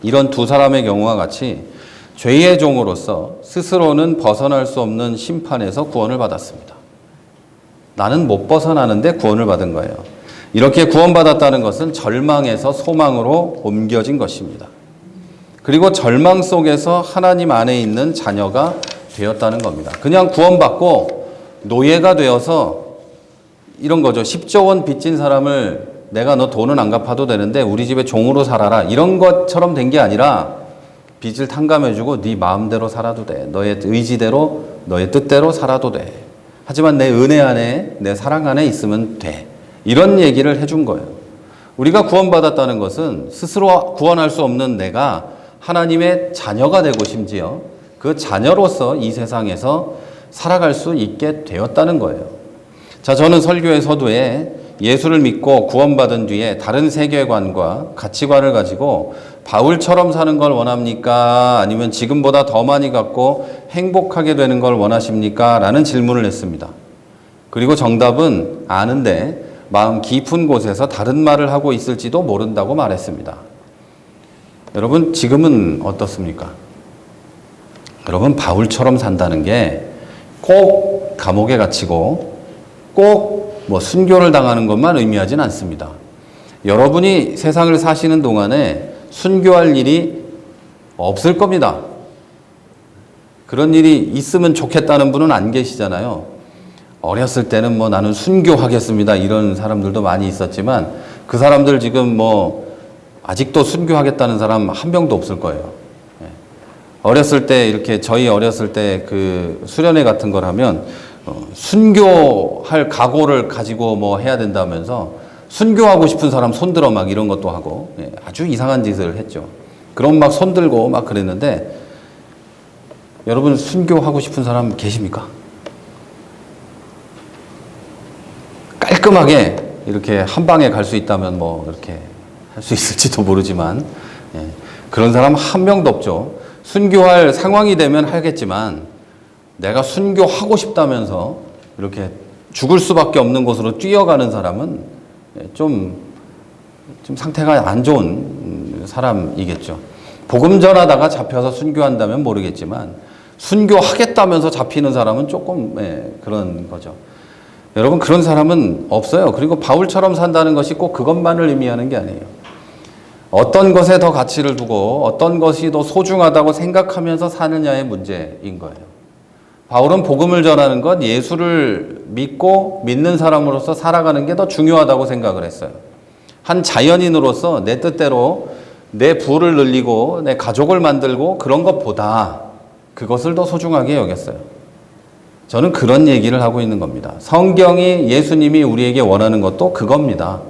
이런 두 사람의 경우와 같이 죄의 종으로서 스스로는 벗어날 수 없는 심판에서 구원을 받았습니다. 나는 못 벗어나는데 구원을 받은 거예요. 이렇게 구원받았다는 것은 절망에서 소망으로 옮겨진 것입니다. 그리고 절망 속에서 하나님 안에 있는 자녀가 되었다는 겁니다. 그냥 구원받고 노예가 되어서 이런 거죠. 10조 원 빚진 사람을 내가 너 돈은 안 갚아도 되는데 우리 집에 종으로 살아라 이런 것처럼 된 게 아니라 빚을 탕감해주고 네 마음대로 살아도 돼. 너의 의지대로 너의 뜻대로 살아도 돼. 하지만 내 은혜 안에 내 사랑 안에 있으면 돼. 이런 얘기를 해준 거예요. 우리가 구원받았다는 것은 스스로 구원할 수 없는 내가 하나님의 자녀가 되고 심지어 그 자녀로서 이 세상에서 살아갈 수 있게 되었다는 거예요. 자, 저는 설교의 서두에 예수를 믿고 구원받은 뒤에 다른 세계관과 가치관을 가지고 바울처럼 사는 걸 원합니까? 아니면 지금보다 더 많이 갖고 행복하게 되는 걸 원하십니까? 라는 질문을 했습니다. 그리고 정답은 아는데 마음 깊은 곳에서 다른 말을 하고 있을지도 모른다고 말했습니다. 여러분, 지금은 어떻습니까? 여러분, 바울처럼 산다는 게 꼭 감옥에 갇히고 꼭 순교를 당하는 것만 의미하진 않습니다. 여러분이 세상을 사시는 동안에 순교할 일이 없을 겁니다. 그런 일이 있으면 좋겠다는 분은 안 계시잖아요. 어렸을 때는 나는 순교하겠습니다 이런 사람들도 많이 있었지만 그 사람들 지금 아직도 순교하겠다는 사람 한 명도 없을 거예요. 어렸을 때 이렇게 저희 어렸을 때 그 수련회 같은 걸 하면 순교할 각오를 가지고 해야 된다면서 순교하고 싶은 사람 손들어 막 이런 것도 하고 아주 이상한 짓을 했죠. 그럼 막 손들고 막 그랬는데 여러분 순교하고 싶은 사람 계십니까? 깔끔하게 이렇게 한 방에 갈 수 있다면 이렇게 할 수 있을지도 모르지만 그런 사람 한 명도 없죠. 순교할 상황이 되면 하겠지만 내가 순교하고 싶다면서 이렇게 죽을 수밖에 없는 곳으로 뛰어가는 사람은 좀 상태가 안 좋은 사람이겠죠. 복음 전하다가 잡혀서 순교한다면 모르겠지만 순교하겠다면서 잡히는 사람은 조금 그런 거죠. 여러분, 그런 사람은 없어요. 그리고 바울처럼 산다는 것이 꼭 그것만을 의미하는 게 아니에요. 어떤 것에 더 가치를 두고 어떤 것이 더 소중하다고 생각하면서 사느냐의 문제인 거예요. 바울은 복음을 전하는 것, 예수를 믿고 믿는 사람으로서 살아가는 게 더 중요하다고 생각을 했어요. 한 자연인으로서 내 뜻대로 내 부를 늘리고 내 가족을 만들고 그런 것보다 그것을 더 소중하게 여겼어요. 저는 그런 얘기를 하고 있는 겁니다. 성경이 예수님이 우리에게 원하는 것도 그겁니다.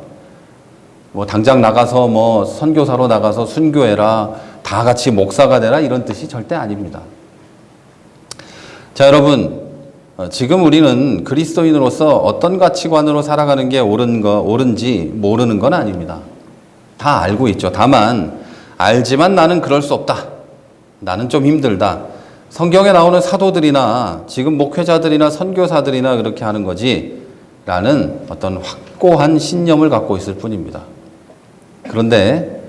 뭐 당장 나가서 뭐 선교사로 나가서 순교해라, 다 같이 목사가 되라 이런 뜻이 절대 아닙니다. 자, 여러분, 지금 우리는 그리스도인으로서 어떤 가치관으로 살아가는 게 옳은지 모르는 건 아닙니다. 다 알고 있죠. 다만 알지만 나는 그럴 수 없다. 나는 좀 힘들다. 성경에 나오는 사도들이나 지금 목회자들이나 선교사들이나 그렇게 하는 거지 라는 어떤 확고한 신념을 갖고 있을 뿐입니다. 그런데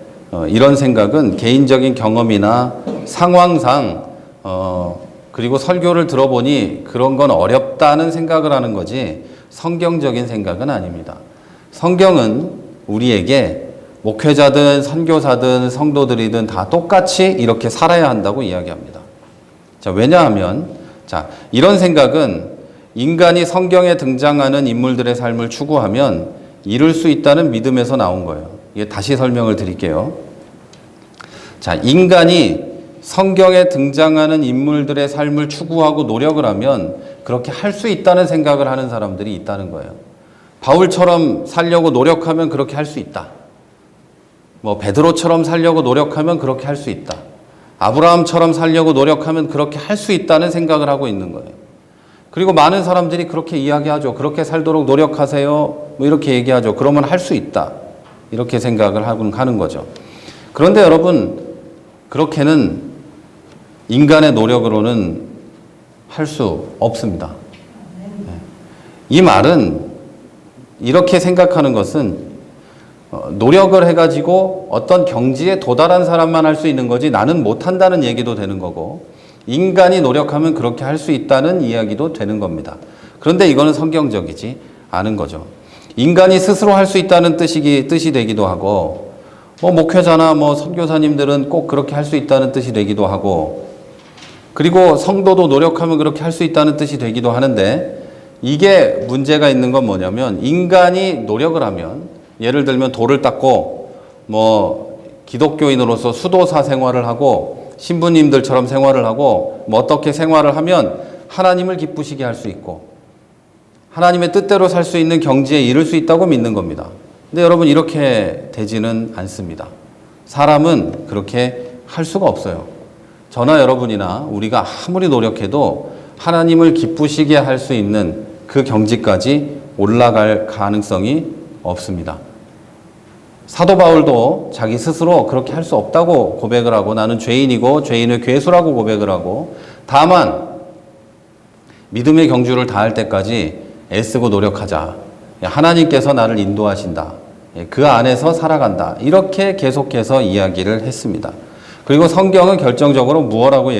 이런 생각은 개인적인 경험이나 상황상 그리고 설교를 들어보니 그런 건 어렵다는 생각을 하는 거지 성경적인 생각은 아닙니다. 성경은 우리에게 목회자든 선교사든 성도들이든 다 똑같이 이렇게 살아야 한다고 이야기합니다. 자, 왜냐하면 이런 생각은 인간이 성경에 등장하는 인물들의 삶을 추구하면 이룰 수 있다는 믿음에서 나온 거예요. 이게 다시 설명을 드릴게요. 자, 인간이 성경에 등장하는 인물들의 삶을 추구하고 노력을 하면 그렇게 할 수 있다는 생각을 하는 사람들이 있다는 거예요. 바울처럼 살려고 노력하면 그렇게 할 수 있다. 뭐 베드로처럼 살려고 노력하면 그렇게 할 수 있다. 아브라함처럼 살려고 노력하면 그렇게 할 수 있다는 생각을 하고 있는 거예요. 그리고 많은 사람들이 그렇게 이야기하죠. 그렇게 살도록 노력하세요. 뭐 이렇게 얘기하죠. 그러면 할 수 있다. 이렇게 생각을 하는 거죠. 그런데 여러분, 그렇게는 인간의 노력으로는 할 수 없습니다. 이 말은 이렇게 생각하는 것은 노력을 해가지고 어떤 경지에 도달한 사람만 할 수 있는 거지 나는 못한다는 얘기도 되는 거고 인간이 노력하면 그렇게 할 수 있다는 이야기도 되는 겁니다. 그런데 이거는 성경적이지 않은 거죠. 인간이 스스로 할 수 있다는 뜻이 되기도 하고 뭐 목회자나 뭐 선교사님들은 꼭 그렇게 할 수 있다는 뜻이 되기도 하고 그리고 성도도 노력하면 그렇게 할 수 있다는 뜻이 되기도 하는데 이게 문제가 있는 건 뭐냐면 인간이 노력을 하면 예를 들면 돌을 닦고 뭐 기독교인으로서 수도사 생활을 하고 신부님들처럼 생활을 하고 뭐 어떻게 생활을 하면 하나님을 기쁘시게 할 수 있고 하나님의 뜻대로 살 수 있는 경지에 이를 수 있다고 믿는 겁니다. 근데 여러분 이렇게 되지는 않습니다. 사람은 그렇게 할 수가 없어요. 저나 여러분이나 우리가 아무리 노력해도 하나님을 기쁘시게 할 수 있는 그 경지까지 올라갈 가능성이 없습니다. 사도 바울도 자기 스스로 그렇게 할 수 없다고 고백을 하고 나는 죄인이고 죄인의 괴수라고 고백을 하고 다만 믿음의 경주를 다할 때까지 애쓰고 노력하자. 하나님께서 나를 인도하신다. 그 안에서 살아간다. 이렇게 계속해서 이야기를 했습니다. 그리고 성경은 결정적으로 뭐라고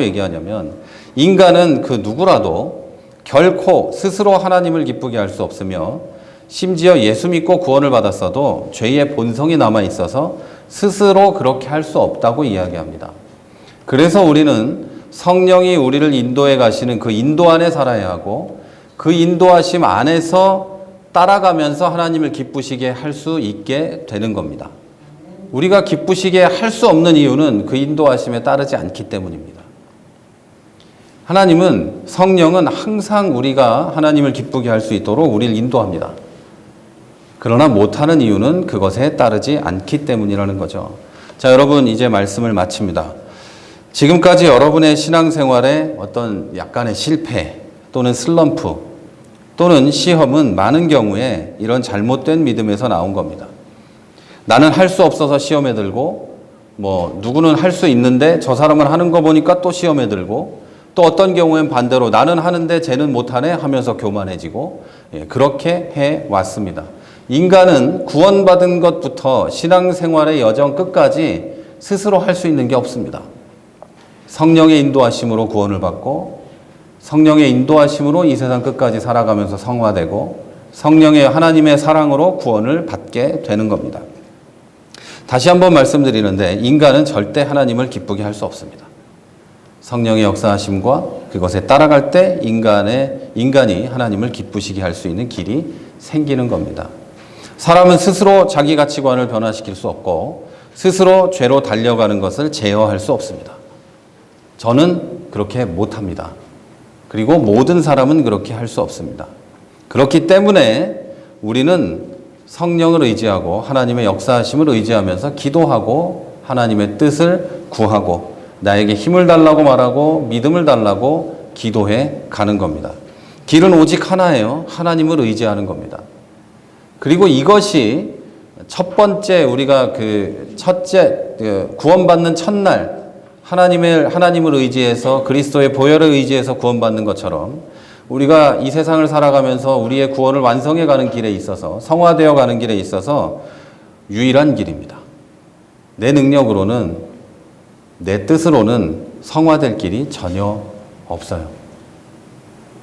얘기하냐면 인간은 그 누구라도 결코 스스로 하나님을 기쁘게 할 수 없으며 심지어 예수 믿고 구원을 받았어도 죄의 본성이 남아 있어서 스스로 그렇게 할 수 없다고 이야기합니다. 그래서 우리는 성령이 우리를 인도해 가시는 그 인도 안에 살아야 하고 그 인도하심 안에서 따라가면서 하나님을 기쁘시게 할 수 있게 되는 겁니다. 우리가 기쁘시게 할 수 없는 이유는 그 인도하심에 따르지 않기 때문입니다. 하나님은 성령은 항상 우리가 하나님을 기쁘게 할 수 있도록 우리를 인도합니다. 그러나 못하는 이유는 그것에 따르지 않기 때문이라는 거죠. 자, 여러분 이제 말씀을 마칩니다. 지금까지 여러분의 신앙생활에 어떤 약간의 실패 또는 슬럼프 또는 시험은 많은 경우에 이런 잘못된 믿음에서 나온 겁니다. 나는 할 수 없어서 시험에 들고 뭐 누구는 할 수 있는데 저 사람은 하는 거 보니까 또 시험에 들고 또 어떤 경우엔 반대로 나는 하는데 쟤는 못하네 하면서 교만해지고 그렇게 해왔습니다. 인간은 구원받은 것부터 신앙생활의 여정 끝까지 스스로 할 수 있는 게 없습니다. 성령의 인도하심으로 구원을 받고 성령의 인도하심으로 이 세상 끝까지 살아가면서 성화되고 성령의 하나님의 사랑으로 구원을 받게 되는 겁니다. 다시 한번 말씀드리는데 인간은 절대 하나님을 기쁘게 할 수 없습니다. 성령의 역사하심과 그것에 따라갈 때 인간이 하나님을 기쁘시게 할 수 있는 길이 생기는 겁니다. 사람은 스스로 자기 가치관을 변화시킬 수 없고 스스로 죄로 달려가는 것을 제어할 수 없습니다. 저는 그렇게 못합니다. 그리고 모든 사람은 그렇게 할 수 없습니다. 그렇기 때문에 우리는 성령을 의지하고 하나님의 역사하심을 의지하면서 기도하고 하나님의 뜻을 구하고 나에게 힘을 달라고 말하고 믿음을 달라고 기도해 가는 겁니다. 길은 오직 하나예요. 하나님을 의지하는 겁니다. 그리고 이것이 첫 번째 우리가 첫째 구원받는 첫날 하나님을 의지해서 그리스도의 보혈을 의지해서 구원받는 것처럼 우리가 이 세상을 살아가면서 우리의 구원을 완성해 가는 길에 있어서 성화되어 가는 길에 있어서 유일한 길입니다. 내 능력으로는 내 뜻으로는 성화될 길이 전혀 없어요.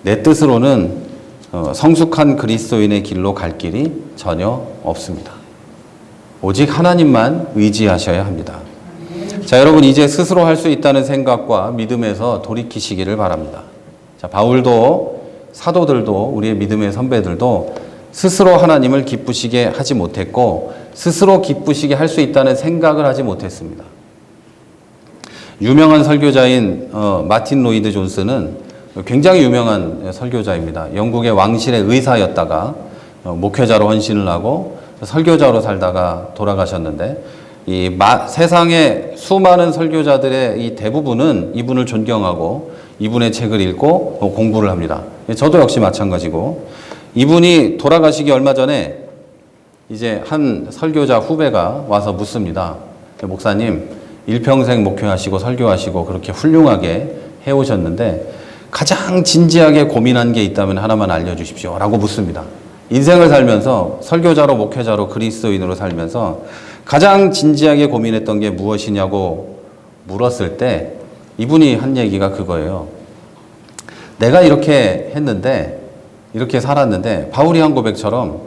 내 뜻으로는 성숙한 그리스도인의 길로 갈 길이 전혀 없습니다. 오직 하나님만 의지하셔야 합니다. 자, 여러분 이제 스스로 할 수 있다는 생각과 믿음에서 돌이키시기를 바랍니다. 자, 바울도 사도들도 우리의 믿음의 선배들도 스스로 하나님을 기쁘시게 하지 못했고 스스로 기쁘시게 할 수 있다는 생각을 하지 못했습니다. 유명한 설교자인 마틴 로이드 존스는 굉장히 유명한 설교자입니다. 영국의 왕실의 의사였다가 목회자로 헌신을 하고 설교자로 살다가 돌아가셨는데 세상의 수많은 설교자들의 이 대부분은 이분을 존경하고 이분의 책을 읽고 공부를 합니다. 저도 역시 마찬가지고 이분이 돌아가시기 얼마 전에 이제 한 설교자 후배가 와서 묻습니다. 목사님, 일평생 목회하시고 설교하시고 그렇게 훌륭하게 해오셨는데 가장 진지하게 고민한 게 있다면 하나만 알려주십시오 라고 묻습니다. 인생을 살면서 설교자로 목회자로 그리스도인으로 살면서 가장 진지하게 고민했던 게 무엇이냐고 물었을 때 이분이 한 얘기가 그거예요. 내가 이렇게 했는데 이렇게 살았는데 바울이 한 고백처럼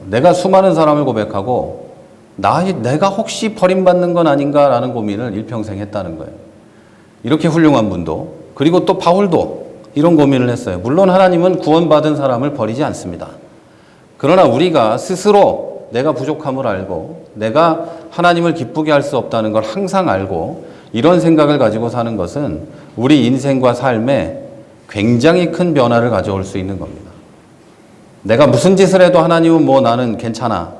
내가 수많은 사람을 고백하고 내가 혹시 버림받는 건 아닌가라는 고민을 일평생 했다는 거예요. 이렇게 훌륭한 분도 그리고 또 바울도 이런 고민을 했어요. 물론 하나님은 구원받은 사람을 버리지 않습니다. 그러나 우리가 스스로 내가 부족함을 알고 내가 하나님을 기쁘게 할 수 없다는 걸 항상 알고 이런 생각을 가지고 사는 것은 우리 인생과 삶에 굉장히 큰 변화를 가져올 수 있는 겁니다. 내가 무슨 짓을 해도 하나님은 나는 괜찮아.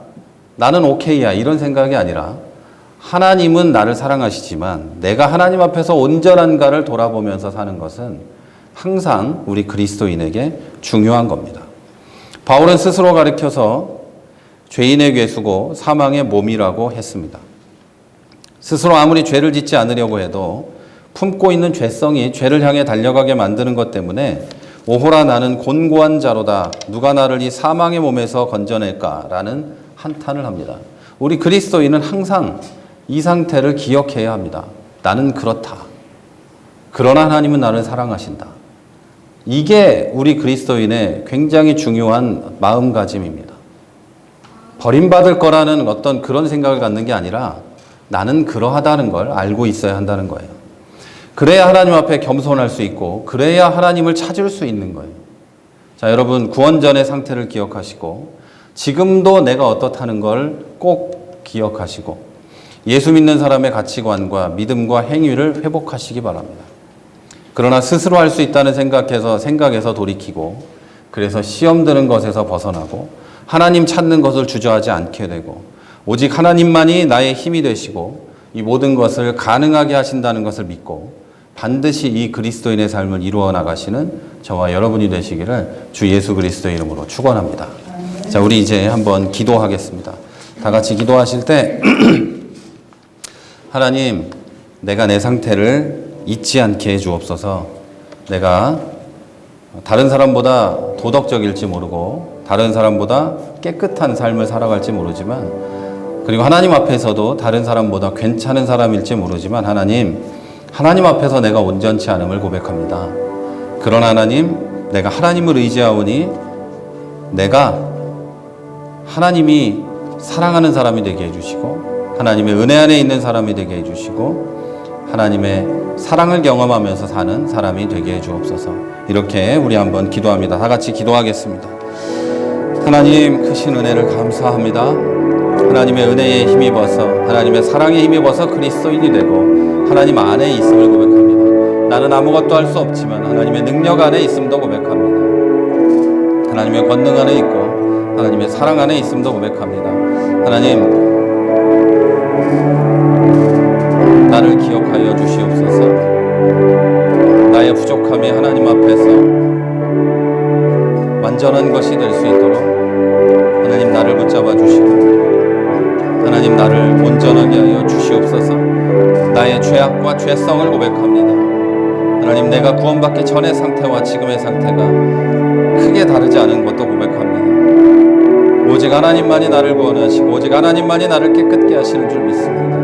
나는 오케이야. 이런 생각이 아니라 하나님은 나를 사랑하시지만 내가 하나님 앞에서 온전한가를 돌아보면서 사는 것은 항상 우리 그리스도인에게 중요한 겁니다. 바울은 스스로 가리켜서 죄인의 괴수고 사망의 몸이라고 했습니다. 스스로 아무리 죄를 짓지 않으려고 해도 품고 있는 죄성이 죄를 향해 달려가게 만드는 것 때문에 오호라 나는 곤고한 자로다. 누가 나를 이 사망의 몸에서 건져낼까라는 한탄을 합니다. 우리 그리스도인은 항상 이 상태를 기억해야 합니다. 나는 그렇다. 그러나 하나님은 나를 사랑하신다. 이게 우리 그리스도인의 굉장히 중요한 마음가짐입니다. 버림받을 거라는 어떤 그런 생각을 갖는 게 아니라 나는 그러하다는 걸 알고 있어야 한다는 거예요. 그래야 하나님 앞에 겸손할 수 있고 그래야 하나님을 찾을 수 있는 거예요. 자, 여러분 구원 전의 상태를 기억하시고 지금도 내가 어떻다는 걸 꼭 기억하시고 예수 믿는 사람의 가치관과 믿음과 행위를 회복하시기 바랍니다. 그러나 스스로 할 수 있다는 생각에서 돌이키고 그래서 시험 드는 것에서 벗어나고 하나님 찾는 것을 주저하지 않게 되고 오직 하나님만이 나의 힘이 되시고 이 모든 것을 가능하게 하신다는 것을 믿고 반드시 이 그리스도인의 삶을 이루어 나가시는 저와 여러분이 되시기를 주 예수 그리스도의 이름으로 축원합니다. 자, 우리 이제 한번 기도하겠습니다. 다 같이 기도하실 때 하나님, 내가 내 상태를 잊지 않게 해 주옵소서. 내가 다른 사람보다 도덕적일지 모르고 다른 사람보다 깨끗한 삶을 살아갈지 모르지만 그리고 하나님 앞에서도 다른 사람보다 괜찮은 사람일지 모르지만 하나님 앞에서 내가 온전치 않음을 고백합니다. 그러나 하나님, 내가 하나님을 의지하오니 내가 하나님이 사랑하는 사람이 되게 해주시고 하나님의 은혜 안에 있는 사람이 되게 해주시고 하나님의 사랑을 경험하면서 사는 사람이 되게 해주옵소서. 이렇게 우리 한번 기도합니다. 다 같이 기도하겠습니다. 하나님 크신 은혜를 감사합니다. 하나님의 은혜에 힘입어서 하나님의 사랑에 힘입어서 그리스도인이 되고 하나님 안에 있음을 고백합니다. 나는 아무것도 할 수 없지만 하나님의 능력 안에 있음도 고백합니다. 하나님의 권능 안에 있고 하나님의 사랑 안에 있음도 고백합니다. 하나님, 나를 기억하여 주시옵소서. 나의 부족함이 하나님 앞에서 완전한 것이 될 수 있도록 하나님 나를 붙잡아 주시고 하나님 나를 온전하게 하여 주시옵소서. 나의 죄악과 죄성을 고백합니다. 하나님, 내가 구원받기 전의 상태와 지금의 상태가 크게 다르지 않은 것도 고백합니다. 오직 하나님만이 나를 구원하시고 오직 하나님만이 나를 깨끗게 하시는 줄 믿습니다.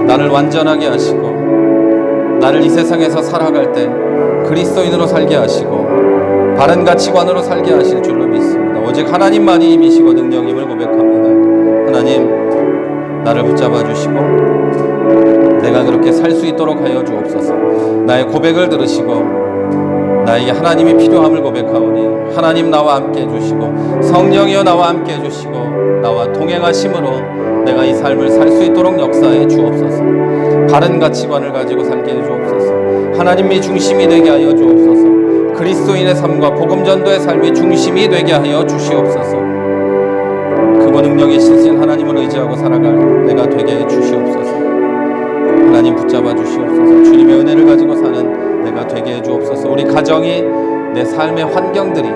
나를 완전하게 하시고 나를 이 세상에서 살아갈 때 그리스도인으로 살게 하시고 바른 가치관으로 살게 하실 줄로 믿습니다. 오직 하나님만이 힘이시고 능력임을 고백합니다. 하나님, 나를 붙잡아 주시고 내가 그렇게 살 수 있도록 하여 주옵소서. 나의 고백을 들으시고 나에게 하나님이 필요함을 고백하오니 하나님 나와 함께 해주시고 성령이여 나와 함께 해주시고 나와 동행하심으로 내가 이 삶을 살 수 있도록 역사해 주옵소서. 바른 가치관을 가지고 살게 해 주옵소서. 하나님이 중심이 되게 하여 주옵소서. 그리스도인의 삶과 복음 전도의 삶이 중심이 되게 하여 주시옵소서. 크고 능력이 실신 하나님을 의지하고 살아갈 내가 되게 해 주시옵소서. 하나님 붙잡아 주시옵소서. 주님의 은혜를 가지고 사는 내가 되게 해 주옵소서. 우리 가정이 내 삶의 환경들이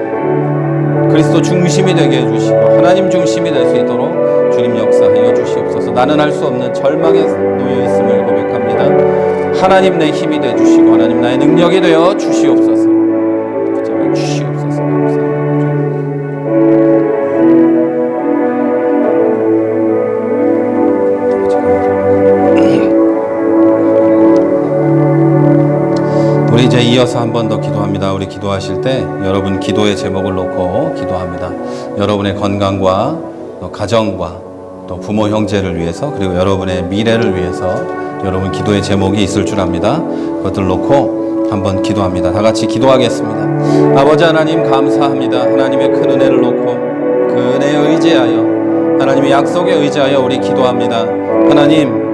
그리스도 중심이 되게 해 주시고 하나님 중심이 될 수 있도록 주님 역사하여 주시옵소서. 나는 할 수 없는 절망에 놓여 있음을 고백합니다. 하나님 내 힘이 되어 주시고 하나님 나의 능력이 되어 주시옵소서. 붙잡아 주시옵소서. 감사합니다. 우리 이제 이어서 한 번 더 기도합니다. 우리 기도하실 때 여러분 기도의 제목을 놓고 기도합니다. 여러분의 건강과 또 가정과 또 부모 형제를 위해서 그리고 여러분의 미래를 위해서 여러분 기도의 제목이 있을 줄 압니다. 그것들 놓고 한번 기도합니다. 다 같이 기도하겠습니다. 아버지 하나님 감사합니다. 하나님의 큰 은혜를 놓고 그 은혜에 의지하여 하나님의 약속에 의지하여 우리 기도합니다. 하나님,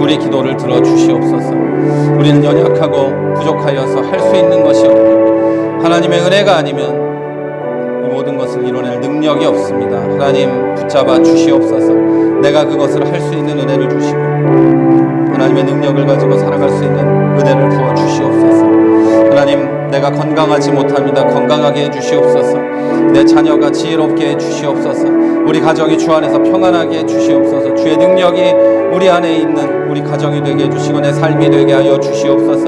우리 기도를 들어주시옵소서. 우리는 연약하고 부족하여서 할 수 있는 것이 없고 하나님의 은혜가 아니면 이 모든 것을 이뤄낼 능력이 없습니다. 하나님 붙잡아 주시옵소서. 내가 그것을 할 수 있는 은혜를 주시고 하나님의 능력을 가지고 살아갈 수 있는 은혜를 부어 주시옵소서. 하나님, 내가 건강하지 못합니다. 건강하게 해주시옵소서. 내 자녀가 지혜롭게 해주시옵소서. 우리 가정이 주 안에서 평안하게 해주시옵소서. 주의 능력이 우리 안에 있는 우리 가정이 되게 해주시고 내 삶이 되게 하여 주시옵소서.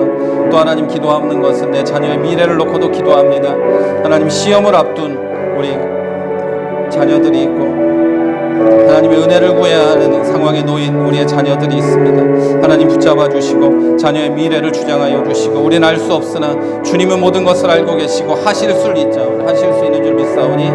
또 하나님, 기도하는 것은 내 자녀의 미래를 놓고도 기도합니다. 하나님, 시험을 앞둔 우리 자녀들이 있고 하나님의 은혜를 구해야 하는 상황에 놓인 우리의 자녀들이 있습니다. 하나님 붙잡아 주시고 자녀의 미래를 주장하여 주시고 우리는 알 수 없으나 주님은 모든 것을 알고 계시고 하실 수 있는 줄 믿사오니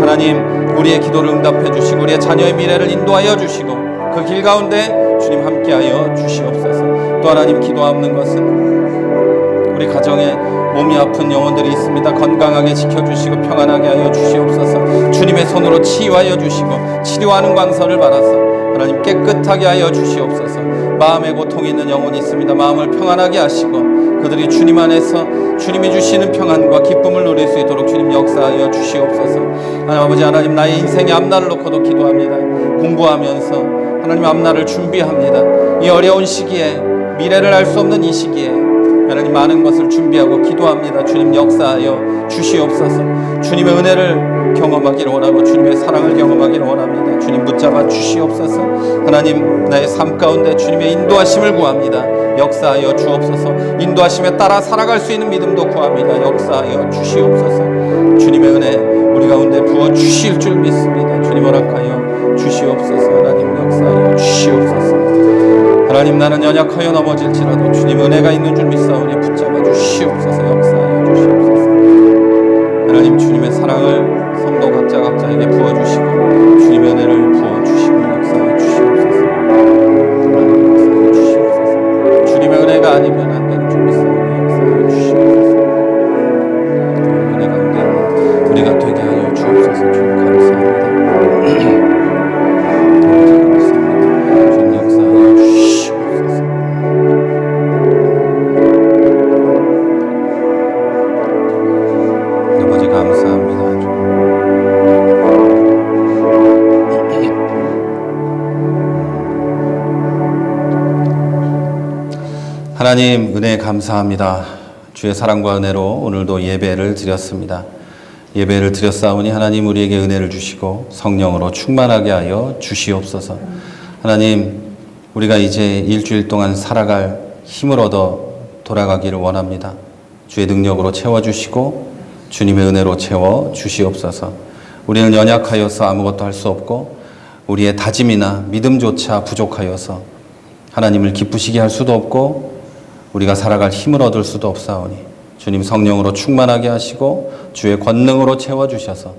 하나님, 우리의 기도를 응답해 주시고 우리의 자녀의 미래를 인도하여 주시고 그 길 가운데 주님 함께하여 주시옵소서. 또 하나님, 기도하는 것은 우리 가정에 몸이 아픈 영혼들이 있습니다. 건강하게 지켜주시고 평안하게 하여 주시옵소서. 주님의 손으로 치유하여 주시고 치료하는 광선을 받아서 하나님 깨끗하게 하여 주시옵소서. 마음에 고통이 있는 영혼이 있습니다. 마음을 평안하게 하시고 그들이 주님 안에서 주님이 주시는 평안과 기쁨을 누릴 수 있도록 주님 역사하여 주시옵소서. 하나님 아버지, 하나님 나의 인생의 앞날을 놓고도 기도합니다. 공부하면서 하나님 앞날을 준비합니다. 이 어려운 시기에 미래를 알 수 없는 이 시기에 하나님 많은 것을 준비하고 기도합니다. 주님 역사하여 주시옵소서. 주님의 은혜를 경험하기를 원하고 주님의 사랑을 경험하기를 원합니다. 주님 붙잡아 주시옵소서. 하나님, 나의 삶 가운데 주님의 인도하심을 구합니다. 역사하여 주옵소서. 인도하심에 따라 살아갈 수 있는 믿음도 구합니다. 역사하여 주시옵소서. 주님의 은혜 우리 가운데 부어 주실 줄 믿습니다. 주님 허락하여 주시옵소서. 하나님 역사하여 주시옵소서. 하나님, 나는 연약하여 넘어질지라도 주님 은혜가 있는 줄 믿사오니 붙잡아 주시옵소서. 역사하여 주시옵소서. 하나님, 주님의 사랑을 성도 각자에게 부어주시고 주님의 은혜를 부어주시고 역사하여 주시옵소서. 하나님 역사하여 주시옵소서. 주님의 은혜가 아니면 안 되는 줄 믿사오니 역사하여 주시옵소서. 은혜 가운데 우리가 되게 하여 주옵소서. 주님 감사합니다. 주님 역사하여 주시옵소서. 하나님 은혜 감사합니다. 주의 사랑과 은혜로 오늘도 예배를 드렸습니다. 예배를 드렸사오니 하나님 우리에게 은혜를 주시고 성령으로 충만하게 하여 주시옵소서. 하나님 우리가 이제 일주일 동안 살아갈 힘을 얻어 돌아가기를 원합니다. 주의 능력으로 채워주시고 주님의 은혜로 채워 주시옵소서. 우리는 연약하여서 아무것도 할 수 없고 우리의 다짐이나 믿음조차 부족하여서 하나님을 기쁘시게 할 수도 없고 우리가 살아갈 힘을 얻을 수도 없사오니 주님 성령으로 충만하게 하시고 주의 권능으로 채워주셔서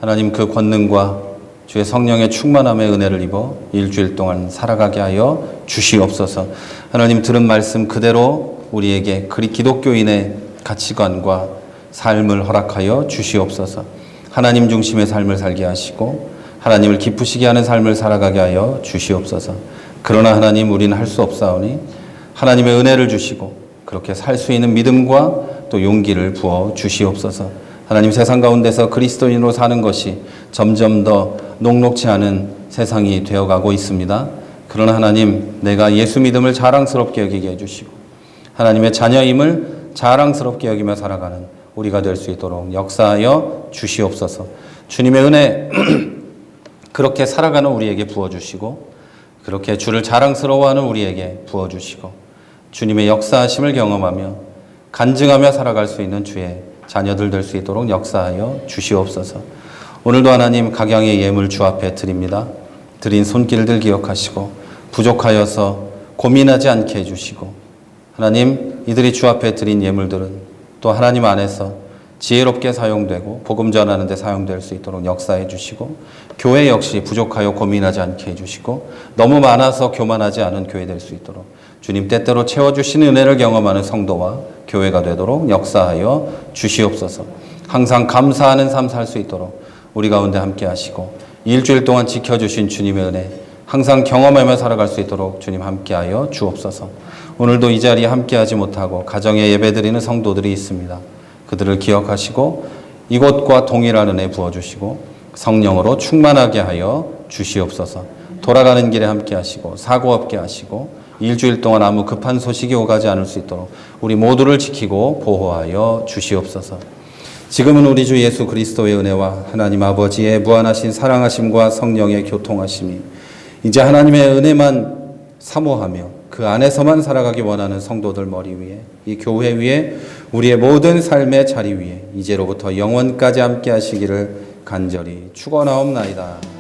하나님 그 권능과 주의 성령의 충만함의 은혜를 입어 일주일 동안 살아가게 하여 주시옵소서. 하나님 들은 말씀 그대로 우리에게 기독교인의 가치관과 삶을 허락하여 주시옵소서. 하나님 중심의 삶을 살게 하시고 하나님을 기쁘시게 하는 삶을 살아가게 하여 주시옵소서. 그러나 하나님 우리는 할 수 없사오니 하나님의 은혜를 주시고 그렇게 살 수 있는 믿음과 또 용기를 부어 주시옵소서. 하나님 세상 가운데서 그리스도인으로 사는 것이 점점 더 녹록지 않은 세상이 되어가고 있습니다. 그러나 하나님 내가 예수 믿음을 자랑스럽게 여기게 해주시고 하나님의 자녀임을 자랑스럽게 여기며 살아가는 우리가 될 수 있도록 역사하여 주시옵소서. 주님의 은혜 그렇게 살아가는 우리에게 부어주시고 그렇게 주를 자랑스러워하는 우리에게 부어주시고 주님의 역사하심을 경험하며 간증하며 살아갈 수 있는 주의 자녀들 될 수 있도록 역사하여 주시옵소서. 오늘도 하나님 각양의 예물 주 앞에 드립니다. 드린 손길들 기억하시고 부족하여서 고민하지 않게 해주시고 하나님 이들이 주 앞에 드린 예물들은 또 하나님 안에서 지혜롭게 사용되고 복음 전하는 데 사용될 수 있도록 역사해 주시고 교회 역시 부족하여 고민하지 않게 해주시고 너무 많아서 교만하지 않은 교회 될 수 있도록 주님 때때로 채워주시는 은혜를 경험하는 성도와 교회가 되도록 역사하여 주시옵소서. 항상 감사하는 삶 살 수 있도록 우리 가운데 함께 하시고 일주일 동안 지켜주신 주님의 은혜 항상 경험하며 살아갈 수 있도록 주님 함께하여 주옵소서. 오늘도 이 자리에 함께하지 못하고 가정에 예배드리는 성도들이 있습니다. 그들을 기억하시고 이곳과 동일한 은혜 부어주시고 성령으로 충만하게 하여 주시옵소서. 돌아가는 길에 함께 하시고 사고 없게 하시고 일주일 동안 아무 급한 소식이 오가지 않을 수 있도록 우리 모두를 지키고 보호하여 주시옵소서. 지금은 우리 주 예수 그리스도의 은혜와 하나님 아버지의 무한하신 사랑하심과 성령의 교통하심이 이제 하나님의 은혜만 사모하며 그 안에서만 살아가기 원하는 성도들 머리 위에 이 교회 위에 우리의 모든 삶의 자리 위에 이제로부터 영원까지 함께 하시기를 간절히 축원하옵나이다.